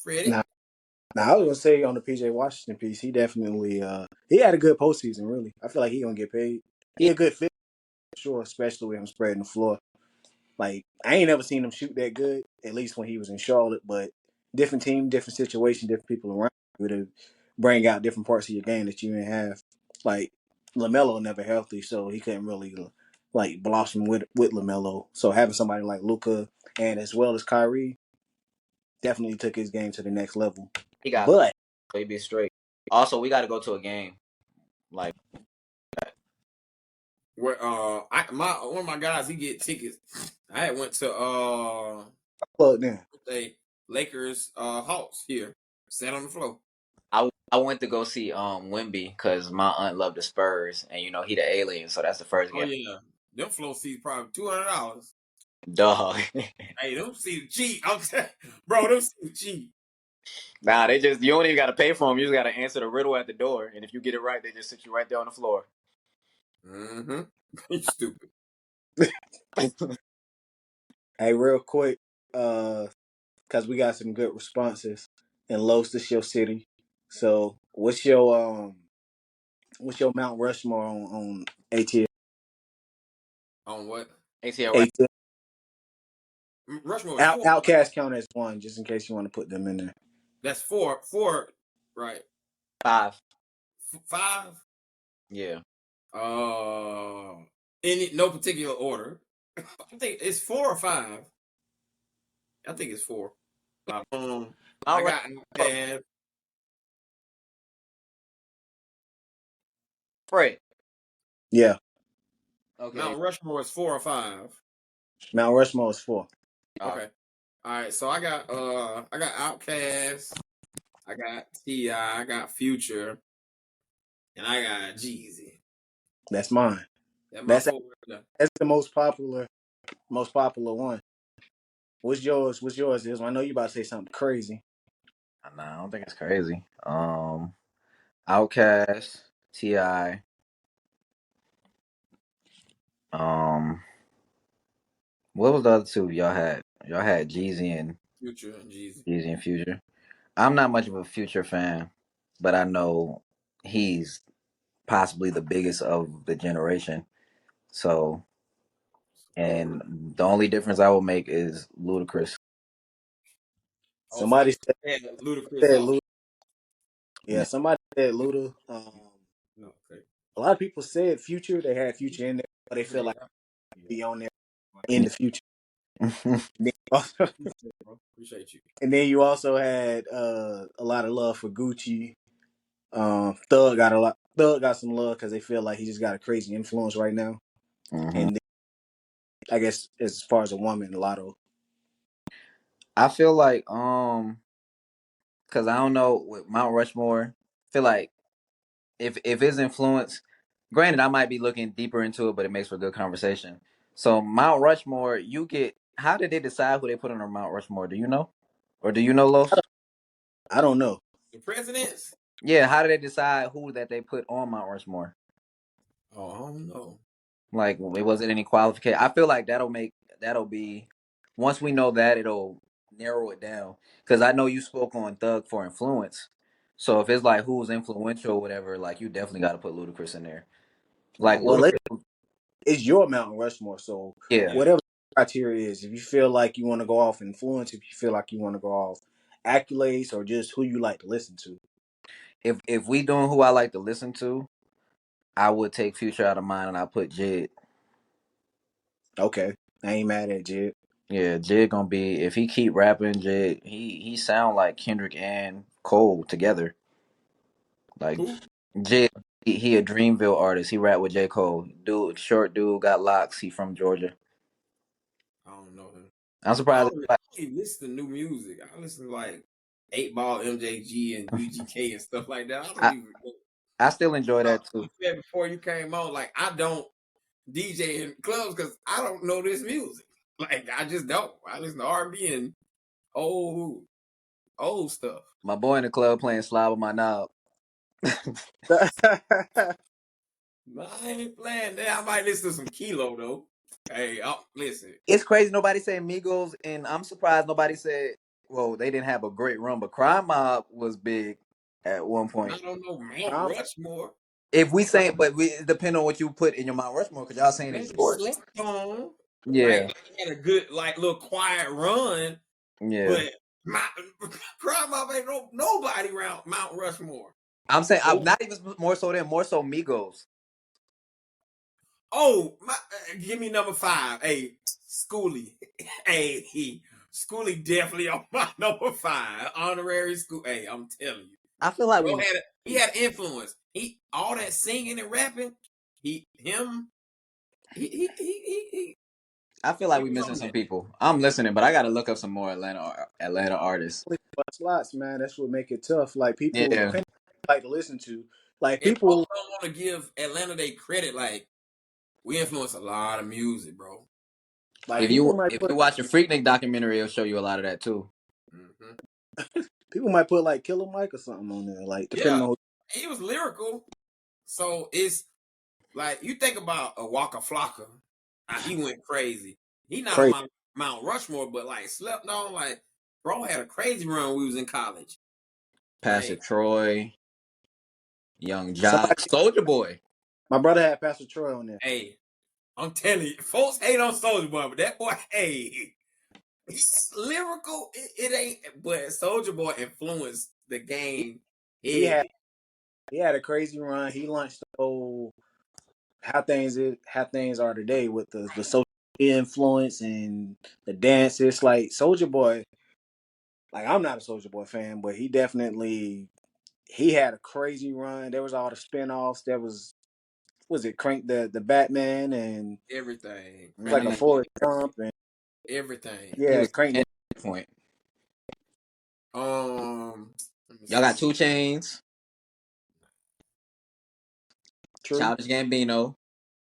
Freddie. Now, I was gonna say on the PJ Washington piece, he definitely he had a good postseason. Really, I feel like he gonna get paid. He a good fit, sure, especially with him spreading the floor. Like I ain't never seen him shoot that good, at least when he was in Charlotte. But different team, different situation, different people around you to bring out different parts of your game that you didn't have. Like LaMelo never healthy, so he couldn't really like blossom with LaMelo. So having somebody like Luka and as well as Kyrie definitely took his game to the next level. He got But he be straight. Also, we got to go to a game. Like Where one of my guys, he get tickets. I had went to plugged in. Lakers Hawks here, sat on the floor. I went to go see Wemby because my aunt loved the Spurs, and you know he the alien, so that's the first Oh game. yeah, them floor seats probably $200. Dog. Hey, them seats cheap. I'm telling, bro, them seats cheap. Nah, they just you don't even got to pay for them. You just got to answer the riddle at the door, and if you get it right, they just sit you right there on the floor. Mm-hmm. You stupid. Hey, real quick, because we got some good responses in Los, this your city. So what's your Mount Rushmore on ATL? On what? ATL right? ATL. Rushmore is 4. Outcast count as one, just in case you want to put them in there. That's 4. 4, right? 5. 5. Yeah. In no particular order. I think it's 4 or 5. I think it's 4. I got Fred. Yeah, Okay. Mount Rushmore is 4 or 5. Mount Rushmore is 4. Okay. All right. So I got Outkast, I got T.I., I got Future, and I got Jeezy. That's mine. That's the most popular one. What's yours? Is I know you about to say something crazy. Nah, I don't think it's crazy. Outkast, T.I. What was the other two y'all had? Y'all had Jeezy and Future and Jeezy. Jeezy and Future. I'm not much of a Future fan, but I know he's possibly the biggest of the generation. So, and the only difference I will make is Ludacris. Somebody said Ludacris. Luda. Yeah, somebody said Luda. A lot of people said Future. They had Future in there, but they feel like be on there in the future. Appreciate you. And then you also had a lot of love for Gucci. Thug got some love because they feel like he just got a crazy influence right now. Mm-hmm. And then, I guess as far as a woman, Lotto. I feel like because I don't know with Mount Rushmore. I feel like if his influence, granted, I might be looking deeper into it, but it makes for good conversation. So Mount Rushmore, you get. How did they decide who they put on their Mount Rushmore? Do you know, or do you know, Los? I don't know. The presidents? Yeah, how did they decide who that they put on Mount Rushmore? Oh, I don't know. Like, it wasn't any qualification. I feel like that'll be once we know that it'll narrow it down. Because I know you spoke on Thug for influence. So if it's like who's influential or whatever, like you definitely got to put Ludacris in there. Like Well, Ludacris, it's your Mount Rushmore, so yeah. whatever the criteria is, if you feel like you want to go off influence, if you feel like you want to go off accolades, or just who you like to listen to. If we doing who I like to listen to, I would take Future out of mine and I put Jid. Okay, I ain't mad at Jid. Yeah, Jid gonna be if he keep rapping, Jid he sound like Kendrick and Cole together. Like Who? Jid, he a Dreamville artist. He rap with J. Cole. Dude, short dude, got locks. He from Georgia. I don't know him. I'm I surprised. don't really listen to new music. I listen to like 8 Ball, MJG, and UGK and stuff like that. I don't I, even. I still enjoy that You too. said before you came on, like I don't DJ in clubs because I don't know this music. Like I just don't. I listen to R&B and old stuff. My boy in the club playing Slob on my knob. I ain't playing that. I might listen to some Kilo though. Hey, listen. It's crazy. Nobody said Migos, and I'm surprised nobody said. Well, they didn't have a great run, but Crime Mob was big at one point. I don't know Mount Crime- Rushmore. If we say, but it depends on what you put in your Mount Rushmore, because y'all saying it's Maybe yours. slept on. Yeah, Like had a good like little quiet run, yeah. but my Crime Mob ain't nobody around Mount Rushmore. I'm saying I'm Oh, not even more so than more so Migos. give me number 5. Hey, Schoolie. Hey, Schoolie definitely on my number 5. Honorary school. Hey, I'm telling you. I feel like Bro he had influence. He all that singing and rapping. He I feel like we was missing on some that. people. I'm listening, but I got to look up some more Atlanta artists. slots, man. That's what make it tough. Like people, Yeah. depending on what you like to listen to. Like And folks people, don't want to give Atlanta their credit. Like we influence a lot of music, bro. like If Like, you people might if put you watch a Freaknik documentary, it'll show you a lot of that too. mm-hmm. people might put like Killer Mike or something on there. Like depending Yeah, on he was lyrical. So it's like you think about a Waka Flocka. He went crazy. He not on crazy. my Mount Rushmore, but like slept on. Like bro had a crazy run when we was in college. Pastor Like Troy, Young Somebody, Jock, Soldier Boy. my brother had Pastor Troy on there. hey, I'm telling you, folks hate on Soldier Boy, but that boy, hey, he's lyrical. It ain't, but Soldier Boy influenced the game He had heavy. he had a crazy run. He launched the whole how things are today with the social influence and the dances. Like Soldier Boy, like I'm not a Soldier Boy fan, but he had a crazy run. There was all the spinoffs. There was it Crank the Batman and Everything, it's like a Man, Forrest Gump and everything. he yeah, was Crank at that point. Let me Y'all got see. 2 Chains, True. Childish Gambino.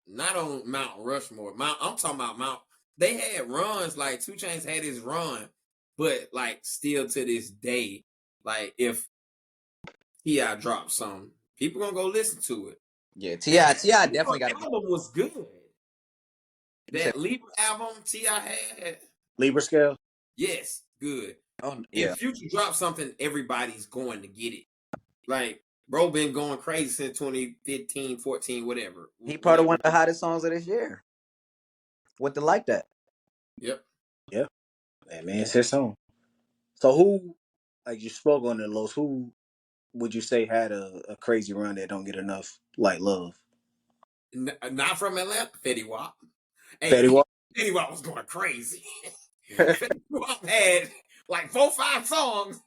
Not on Mount Rushmore. I'm talking about Mount. They had runs like 2 Chainz had his run, but like still to this day, like if T.I. dropped something, people gonna go listen to it. Yeah, That T.I. Libra definitely got to be. album was good. You said, That Libra album T.I. had, Libra scale. yes, good. oh yeah, If Future drops something, everybody's going to get it. Like, bro been going crazy since 2015, 14, whatever. he probably Whenever. one of the hottest songs of this year. What the like that? Yep. Yeah, man, it's his song. So who, like you spoke on it, Los? Who would you say had a crazy run that don't get enough like love? Not from Atlanta, Fetty Wap. Fetty Hey, Wap. Fetty Wap was going crazy. Fetty Wap had like 4-5 songs.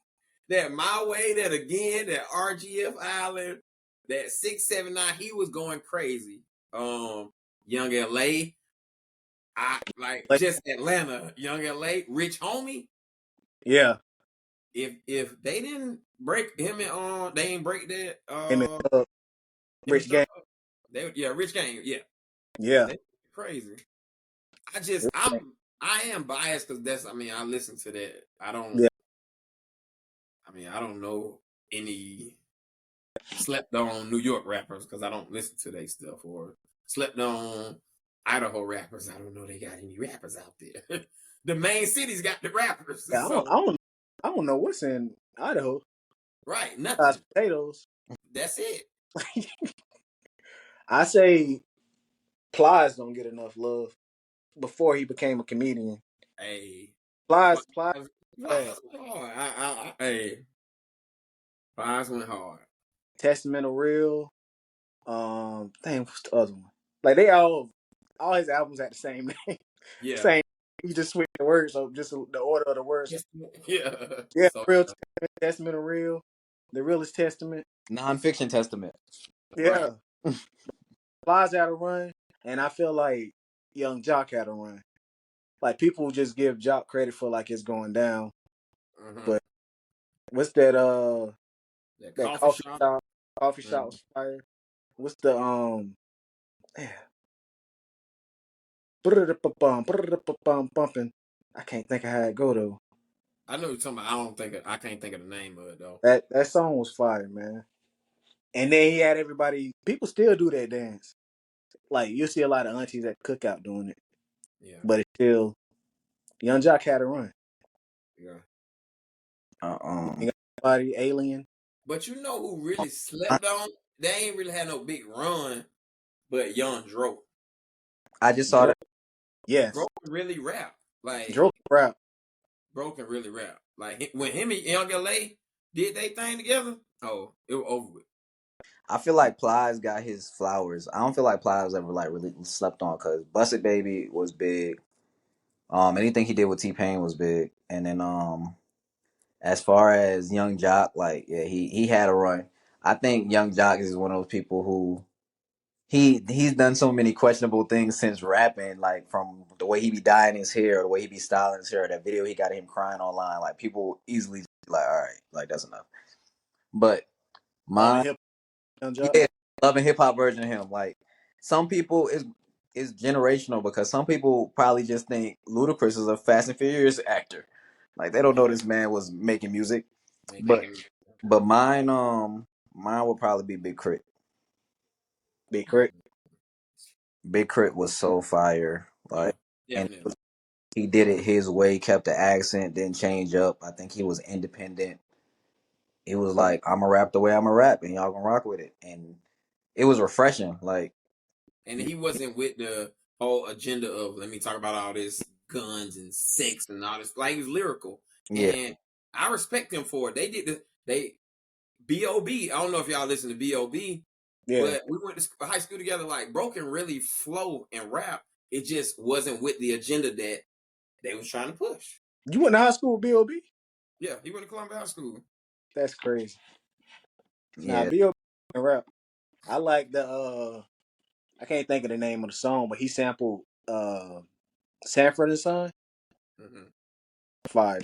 That My Way, that Again, that RGF Island, that 679. He was going crazy. Young LA. I like Like, just Atlanta, Young LA, Rich Homie. yeah, If they didn't break him and they didn't break that him and him and Rich Gang. Thug. Rich Gang, yeah. Yeah, They crazy. I am biased because I listen to that. yeah. I don't know any slept on New York rappers because I don't listen to their stuff, or slept on Idaho rappers. I don't know they got any rappers out there. The main cities got the rappers. Yeah, So I don't know what's in Idaho. right, nothing. Potatoes. That's it. I say Plies don't get enough love before he became a comedian. Hey, Plies, Plies yeah. went hard. Hey, Plies went hard. Testament of Real. Dang, what's the other one? Like they all his albums had the same name. Yeah. Same. You just switch the words, so just the order of the words. Yeah. Yeah, So Real Testament of Real. The Realest Testament. Non-fiction testament. right. Yeah. Plies had a run, and I feel like Young Jock had a run. like people just give Jock credit for like it's going down, Mm-hmm. but what's that? That That coffee shop. coffee shop Mm-hmm. was fire. What's the bumping? I can't think of how it go though. I know you're talking about. I can't think of the name of it though. That song was fire, man. And then he had everybody. People still do that dance. Like you see a lot of aunties at cookout doing it, Yeah. but it's still Young Jock had a run. Yeah. Ain't got nobody alien. But you know who really slept on? They ain't really had no big run, but Young Dro. I just saw Dro, that. Bro yes, can really rap. Like Dro rap. bro can really rap. Like when him and Young LA did they thing together, oh, it was over with. I feel like Plies got his flowers. I don't feel like Plies ever like really slept on because Busted Baby was big. Anything he did with T Pain was big, and then as far as Young Jock, like yeah, he had a run. I think Young Jock is one of those people who he's done so many questionable things since rapping, like from the way he be dyeing his hair, or the way he be styling his hair, that video he got of him crying online, like people easily like, all right, like that's enough. But Love and my hip Young Jock. yeah, love and hip hop version of him, like some people is generational because some people probably just think Ludacris is a Fast and Furious actor, like they don't know this man was making music. But Making but mine would probably be Big Crit. Big Crit. Big Crit was so fire, yeah, like. And definitely. he did it his way, kept the accent, didn't change up. I think he was independent. It was like, I'm gonna rap the way I'm gonna rap, and y'all gonna rock with it. And it was refreshing. Like, And he wasn't with the whole agenda of let me talk about all this guns and sex and all this. Like he was lyrical, yeah, and I respect him for it. They did they B.O.B. I don't know if y'all listen to B.O.B., Yeah. but we went to high school together. Like bro can really flow and rap. It just wasn't with the agenda that they was trying to push. You went to high school with B.O.B.? Yeah, he went to Columbia High School. That's crazy. Nah, yeah. B.O.B. can rap. I like the I can't think of the name of the song, but he sampled Sanford and Son. Mm-hmm. Fire.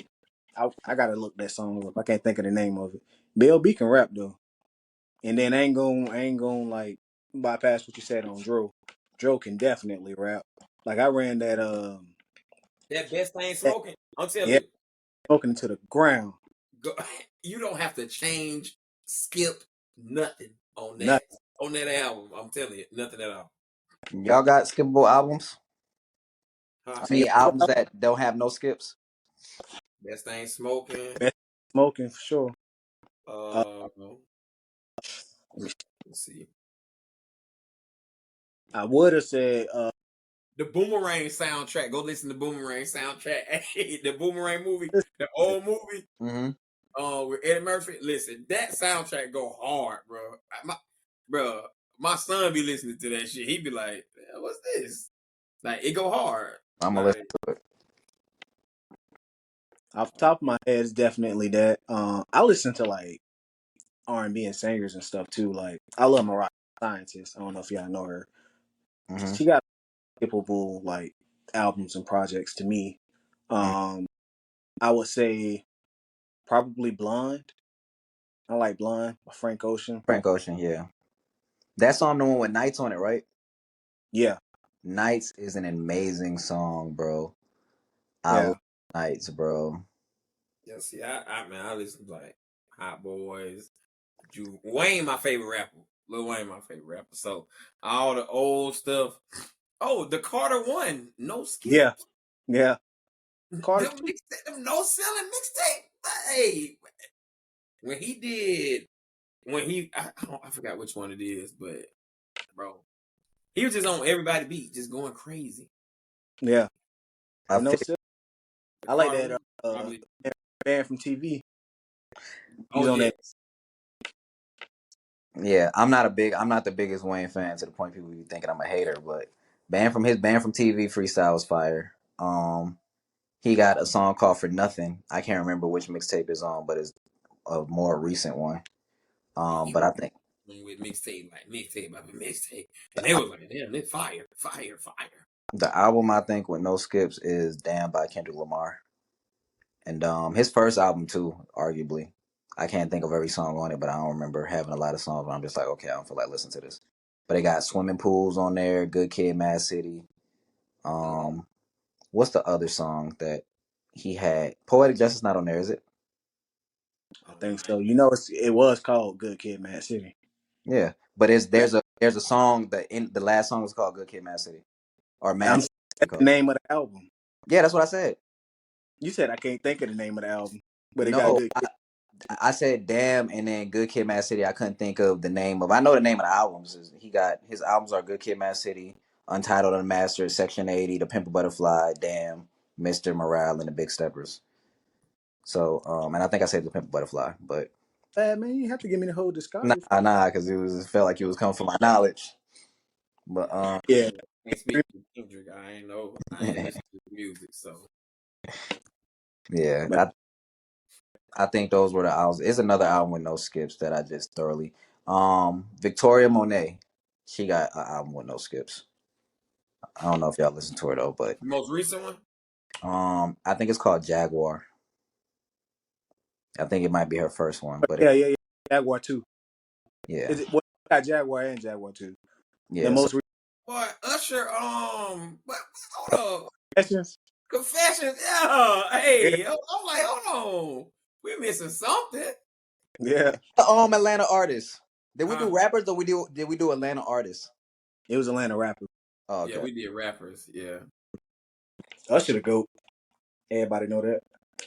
I gotta look that song up. I can't think of the name of it. B.O.B. can rap though. And then I ain't gonna like bypass what you said on Dro. Dro can definitely rap. Like I ran that That best thing that, smoking. I'm telling yeah, you, smoking to the ground. go, you don't have to change, skip nothing Nothing. on that album. I'm telling you, nothing at all. Y'all got skippable albums? Huh? I Yeah, mean, albums that don't have no skips. Best thing smoking. best smoking for sure. Uh, Let let me me see. I would have said The Boomerang soundtrack. Go listen to Boomerang soundtrack. The Boomerang movie, the old movie, Mm-hmm. with Eddie Murphy. Listen, that soundtrack go hard, bro. Bro, my son be listening to that shit. He be like, "What's this?" Like it go hard. I'm gonna listen Like to it. off the top of my head, it's definitely that. I listen to like R&B and singers and stuff too. Like I love Mariah Scientist. I don't know if y'all know her. Mm-hmm. She got capable like albums and projects to me. Mm-hmm. Um, I would say probably Blonde. I like Blonde by Frank Ocean. Frank Ocean, yeah. That song, the one with Nights on it, right? Yeah, Nights is an amazing song, bro. I love yeah. Nights, bro. yeah, see, I listen to like Hot Boys, Wayne, my favorite rapper. Lil Wayne, my favorite rapper. So all the old stuff. Oh, the Carter one, no skip. Yeah, yeah. Carter Them, too. them no selling mixtape. Hey, when he did, I forgot which one it is, but bro, he was just on everybody beat, just going crazy. Yeah, I and no, feel, still, The I like Carter that. one, probably. Band from TV. Oh He's on that. yes, yeah, I'm not the biggest Wayne fan to the point people be thinking I'm a hater, but Band from TV freestyle was fire. He got a song called For Nothing. I can't remember which mixtape is on, but it's a more recent one. he But was I think with mixtape after mixtape, and they was like, damn, they fire, fire, fire. The album I think with no skips is "Damn" by Kendrick Lamar, and his first album too, arguably. I can't think of every song on it, but I don't remember having a lot of songs where I'm just like, okay, I don't feel like listening to this. But they got "Swimming Pools" on there, "Good Kid, Mad City." Um, what's the other song that he had? "Poetic Justice" not on there, is it? I think so. You know, it was called Good Kid, Mad City. Yeah, but there's a song that in the last song is called "Good Kid, Mad City" or I'm "Mad saying City." that's the name of the album. Yeah, that's what I said. You said I can't think of the name of the album, but it got No, Good Kid. I said "Damn" and then "Good Kid, Mad City." I couldn't think of the name of. I know the name of the albums. He got his albums are "Good Kid, Mad City," "Untitled Unmastered," "Section 80," "The Pimp a Butterfly," "Damn," "Mr. Morale," and "The Big Steppers." So, and I think I said "The Pimp a Butterfly," but Man, you have to give me the whole nah, discography. because it felt like it was coming from my knowledge. But Yeah, Can't speak to Kendrick. I ain't know. I ain't listen to the music, so yeah, but I think those were the albums. It's another album with no skips that I just thoroughly. Victoria Monet, she got an album with no skips. I don't know if y'all listen to her though, but the most recent one. I think it's called Jaguar. I think it might be her first one, but yeah. Jaguar 2. yeah, Is it what got Jaguar and Jaguar 2? The yeah. So most Boy, Usher. Hold up. recent Confessions. Yeah. Yeah, Hey, I'm like, hold on. We're missing something. yeah. Atlanta artists. Did we Huh? do rappers or did we do Atlanta artists? It was Atlanta rapper. Oh, Yeah, okay. we did rappers. Yeah. Usher the GOAT. Everybody know that.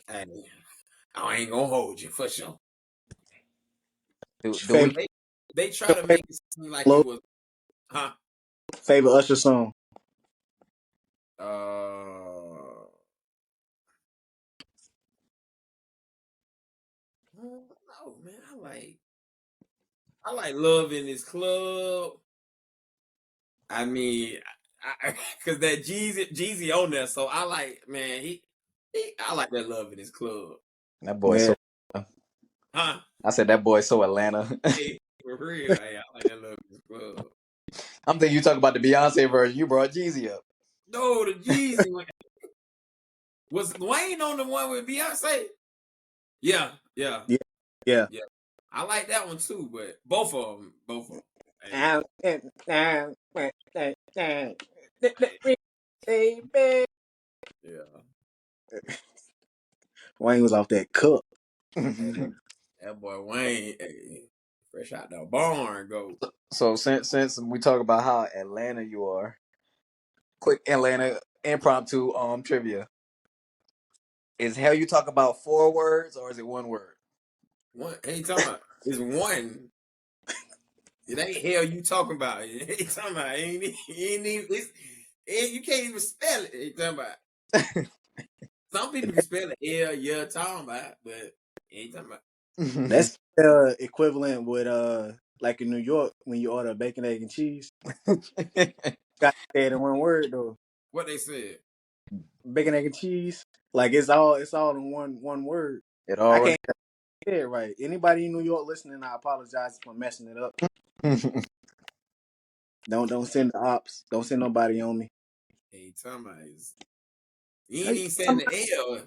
Hey, I ain't gonna hold you for sure. Do we? Favorite, They try to make it seem like it was, huh? favorite Usher song. No, man. I like Love in This Club. I mean, cause that Jeezy on there, so I like, man, I like that Love in His Club, That boy Yeah. so. huh? I said that boy so Atlanta. Hey, for real, hey, I like that Love in His Club. I'm thinking you talking about the Beyonce version. You brought Jeezy up. No, the Jeezy one was Wayne on the one with Beyonce. Yeah, yeah, Yeah. Yeah. yeah. I like that one too, but both of them. Hey, hey, Baby. yeah. Wayne was off that cup. Hey, that boy Wayne, hey, fresh out the barn, go. So since we talk about how Atlanta you are, quick Atlanta impromptu trivia. Is hell you talk about 4 words or is it 1 word? One, ain't talking about. It's one. It ain't hell you talking about. It ain't talking about. Ain't even. You can't even spell it. Ain't talking about. Some people can spell it. Hell, you're talking about, but ain't talking about. That's equivalent with like in New York when you order bacon, egg, and cheese. Got to say it in one word though. What they said. Bacon, egg, and cheese. Like it's all in one word. It I all can't say it right. Anybody in New York listening, I apologize for messing it up. runs. Don't send the ops. Don't send nobody on me. Ain't talking about. You ain't Hey, even saying the L.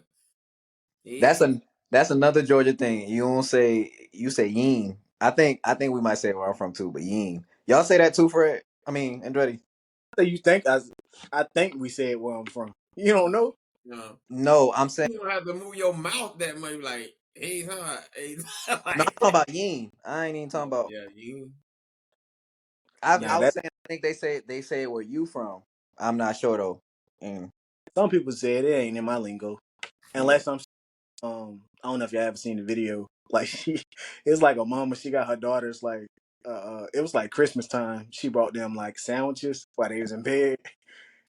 that's He, a that's another Georgia thing. You don't say you say yeen. I think we might say where I'm from too, but yeen. Y'all say that too, Fred? I mean, Andretti. so you think I think we said where I'm from. You don't know? you know, No, I'm saying you don't have to move your mouth that much. Like, hey, huh? Hey, no. I'm like, talking about yeen. I ain't even talking about. yeah, you. I Nah, was that saying I think they say where you from. I'm not sure though. Mm. some people said it ain't in my lingo. Yeah. Unless I'm I don't know if y'all ever seen the video. Like it's like a mama, she got her daughters like it was like Christmas time. She brought them like sandwiches while they was in bed.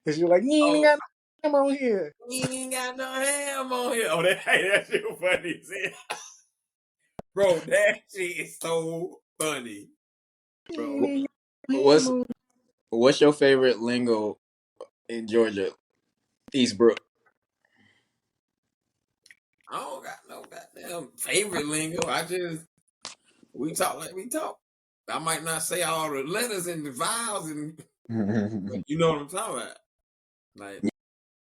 And she was like, you ain't Oh, got no ham on here. he ain't got no ham on here. Oh, that shit was funny. Bro, that shit is so funny, You bro. ain't got no ham What's on what's your favorite lingo in Georgia? Eastbrook. I don't got no goddamn favorite lingo. We talk like we talk. I might not say all the letters and the vowels, but you know what I'm talking about. Like,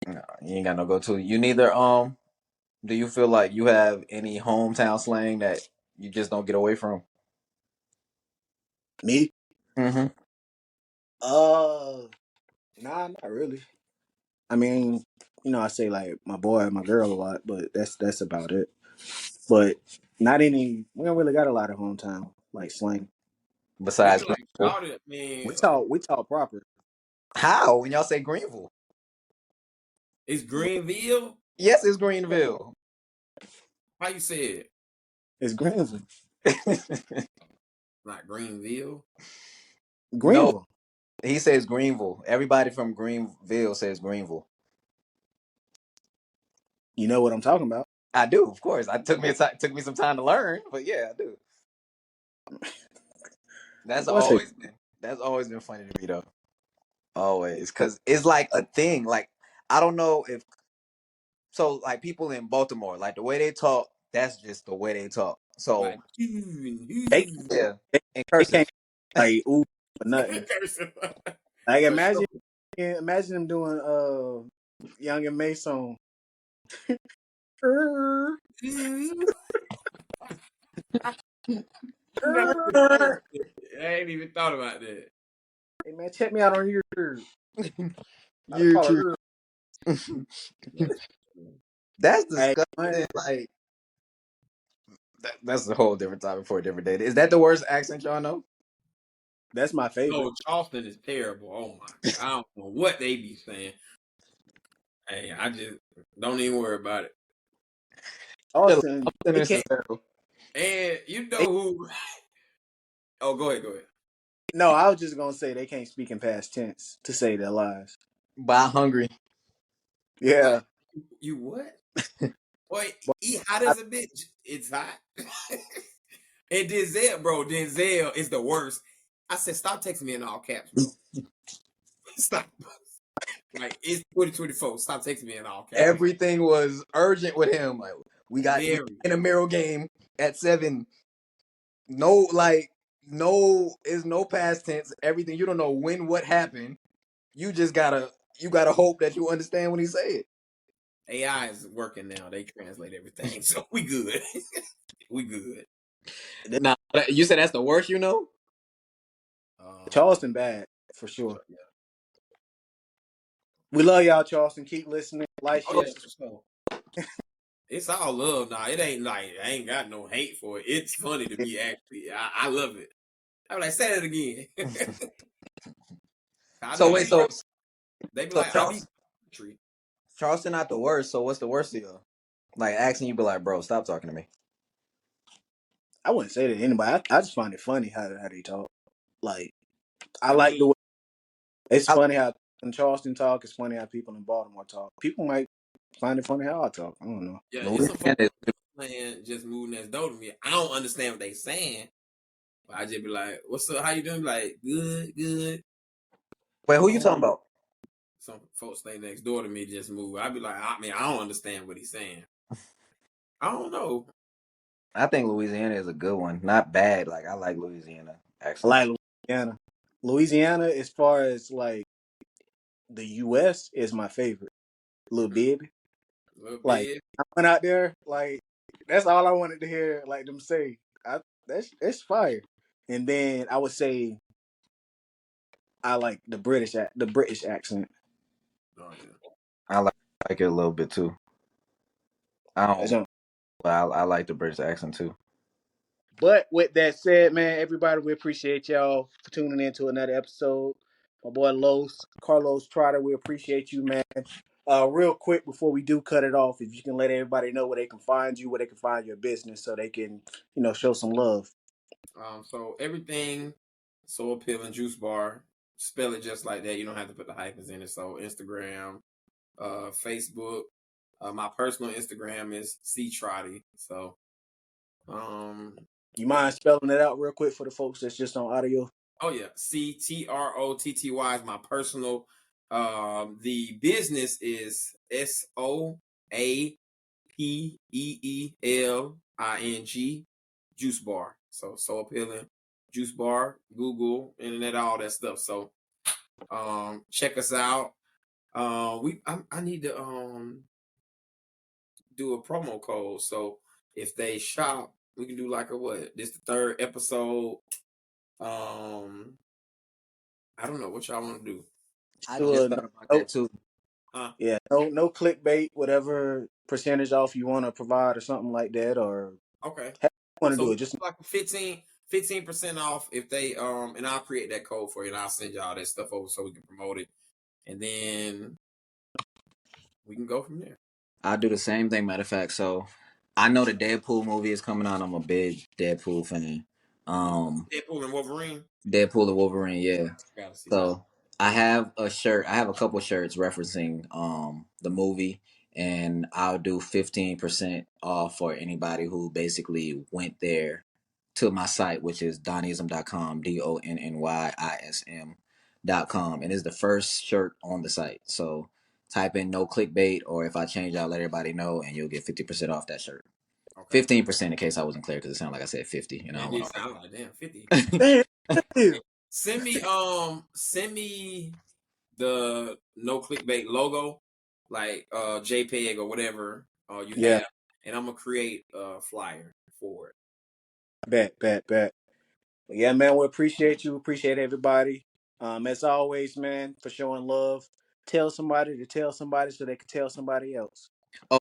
No, you ain't got no go-to. You neither. Do you feel like you have any hometown slang that you just don't get away from? Me? Mm-hmm. Uh, nah, not really. I mean, I say like my boy, my girl a lot, but that's about it. But not any. We don't really got a lot of hometown like slang. we Besides feel like Greenville. Charlotte, man, We talk proper. How? When y'all say Greenville? it's Greenville. Yes, it's Greenville. How you say it? It's Greenville. Not Greenville. No, Greenville. he says Greenville. Everybody from Greenville says Greenville. You know what I'm talking about. I do, of course. I took me some time to learn, but yeah, I do. That's Boy, say always been funny to me though. Always, because it's like a thing. Like I don't know if so. Like people in Baltimore, like the way they talk, that's just the way they talk. So Like, and they who. yeah, they, in they can't cursive. like ooh or nothing. Like For sure. imagine them doing Young and May song. Never even thought about that. I ain't even thought about that. Hey man, check me out on YouTube. I call YouTube. her. That's Hey, man, disgusting. Like that's a whole different topic for a different day. Is that the worst accent y'all know? that's my favorite. No, Charleston is terrible. Oh my god. I don't know what they be saying. Hey, I just don't even worry about it. Austin, they Austin can't. is terrible. And you They, know who Oh, go ahead, go ahead. no, I was just gonna say they can't speak in past tense to say their lies. Buy hungry. Like, Yeah, you what? Boy, but eat hot as a bitch. It's hot. And Denzel, bro, Denzel is the worst. I said, stop texting me in all caps, bro. Stop. Like, it's 2024. Stop texting me in all caps. Everything was urgent with him. Like we Very. in a mirror game at 7. No, like is no past tense. Everything you don't know when what happened. You just gotta hope that you understand when he say it. AI is working now. They translate everything. So we good. We good. Nah, you said that's the worst, you know? Um, Charleston bad for sure. yeah. We love y'all, Charleston. Keep listening. Like, Oh, share, yeah, subscribe. for sure. It's all love now. It ain't like I ain't got no hate for it. It's funny to me actually. I love it. I'm like, say it again. I So be wait, being, they be so like, I be country. Charleston not the worst. So what's the worst of y'all? Like asking you, be like, bro, stop talking to me. I wouldn't say that to anybody. I just find it funny how they talk. Like, I I like the mean, way it's I, funny how in Charleston talk. It's funny how people in Baltimore talk. People might find it funny how I talk. I don't know. yeah, it's some folks Louisiana is- playing just moving next door to me. I don't understand what they saying, but I just be like, "What's up? How you doing?" Be like, good, good. Wait, who you Oh, talking about? some folks stay next door to me just move. I be like, I mean, I don't understand what he's saying. I don't know. I think Louisiana is a good one. Not bad. Like I like Louisiana I like accents. Louisiana. Louisiana, as far as like the U.S., is my favorite. Little Mm, baby. little Like bit. I went out there, like that's all I wanted to hear. Like them say, that's fire. And then I would say I like the British accent. Oh yeah. I like it a little bit too. I That's don't. on. I like the British accent too. But with that said, man, everybody, we appreciate y'all for tuning in to another episode. My boy Carlos Trotter, we appreciate you, man. Real quick before we do cut it off, if you can let everybody know where they can find you, where they can find your business, so they can, show some love. So everything so appealing juice bar. Spell it just like that. You don't have to put the hyphens in it. So Instagram, Facebook. My personal Instagram is C Trotty. So um You mind spelling it out real quick for the folks that's just on audio? oh yeah, CTROTTY is my personal. The business is SOAPEELING Juice Bar. So appealing Juice Bar, Google, internet, all that stuff. So check us out. I need to do a promo code. So if they shop, we can do like a what? This the third episode. I don't know what y'all want to do. I Do just a thought about no, that too. Huh? yeah, no clickbait, whatever percentage off you want to provide or something like that, or Okay. how you want to So do we it. Just do like a 15% off if they and I'll create that code for you and I'll send y'all that stuff over so we can promote it. And then we can go from there. I'll do the same thing. Matter of fact, so I know the Deadpool movie is coming out. I'm a big Deadpool fan. Deadpool and Wolverine. Deadpool and Wolverine, yeah. Gotta see that. So I have a shirt. I have a couple shirts referencing the movie, and I'll do 15% off for anybody who basically went there to my site, which is donnyism.com, DONNYISM.com, and it's the first shirt on the site. So type in no clickbait, or if I change, I'll let everybody know, and you'll get 50% off that shirt. Okay. 15% in case I wasn't clear, because it sounded like I said 50. You know, I It don't did want sound like damn 50. to. damn, you. Send me the no clickbait logo, like JPEG or whatever you Yeah, have, and I'm gonna create a flyer for it. bet. But yeah, man, we appreciate you. Appreciate everybody. As always, man, for showing love. Tell somebody to tell somebody so they can tell somebody else.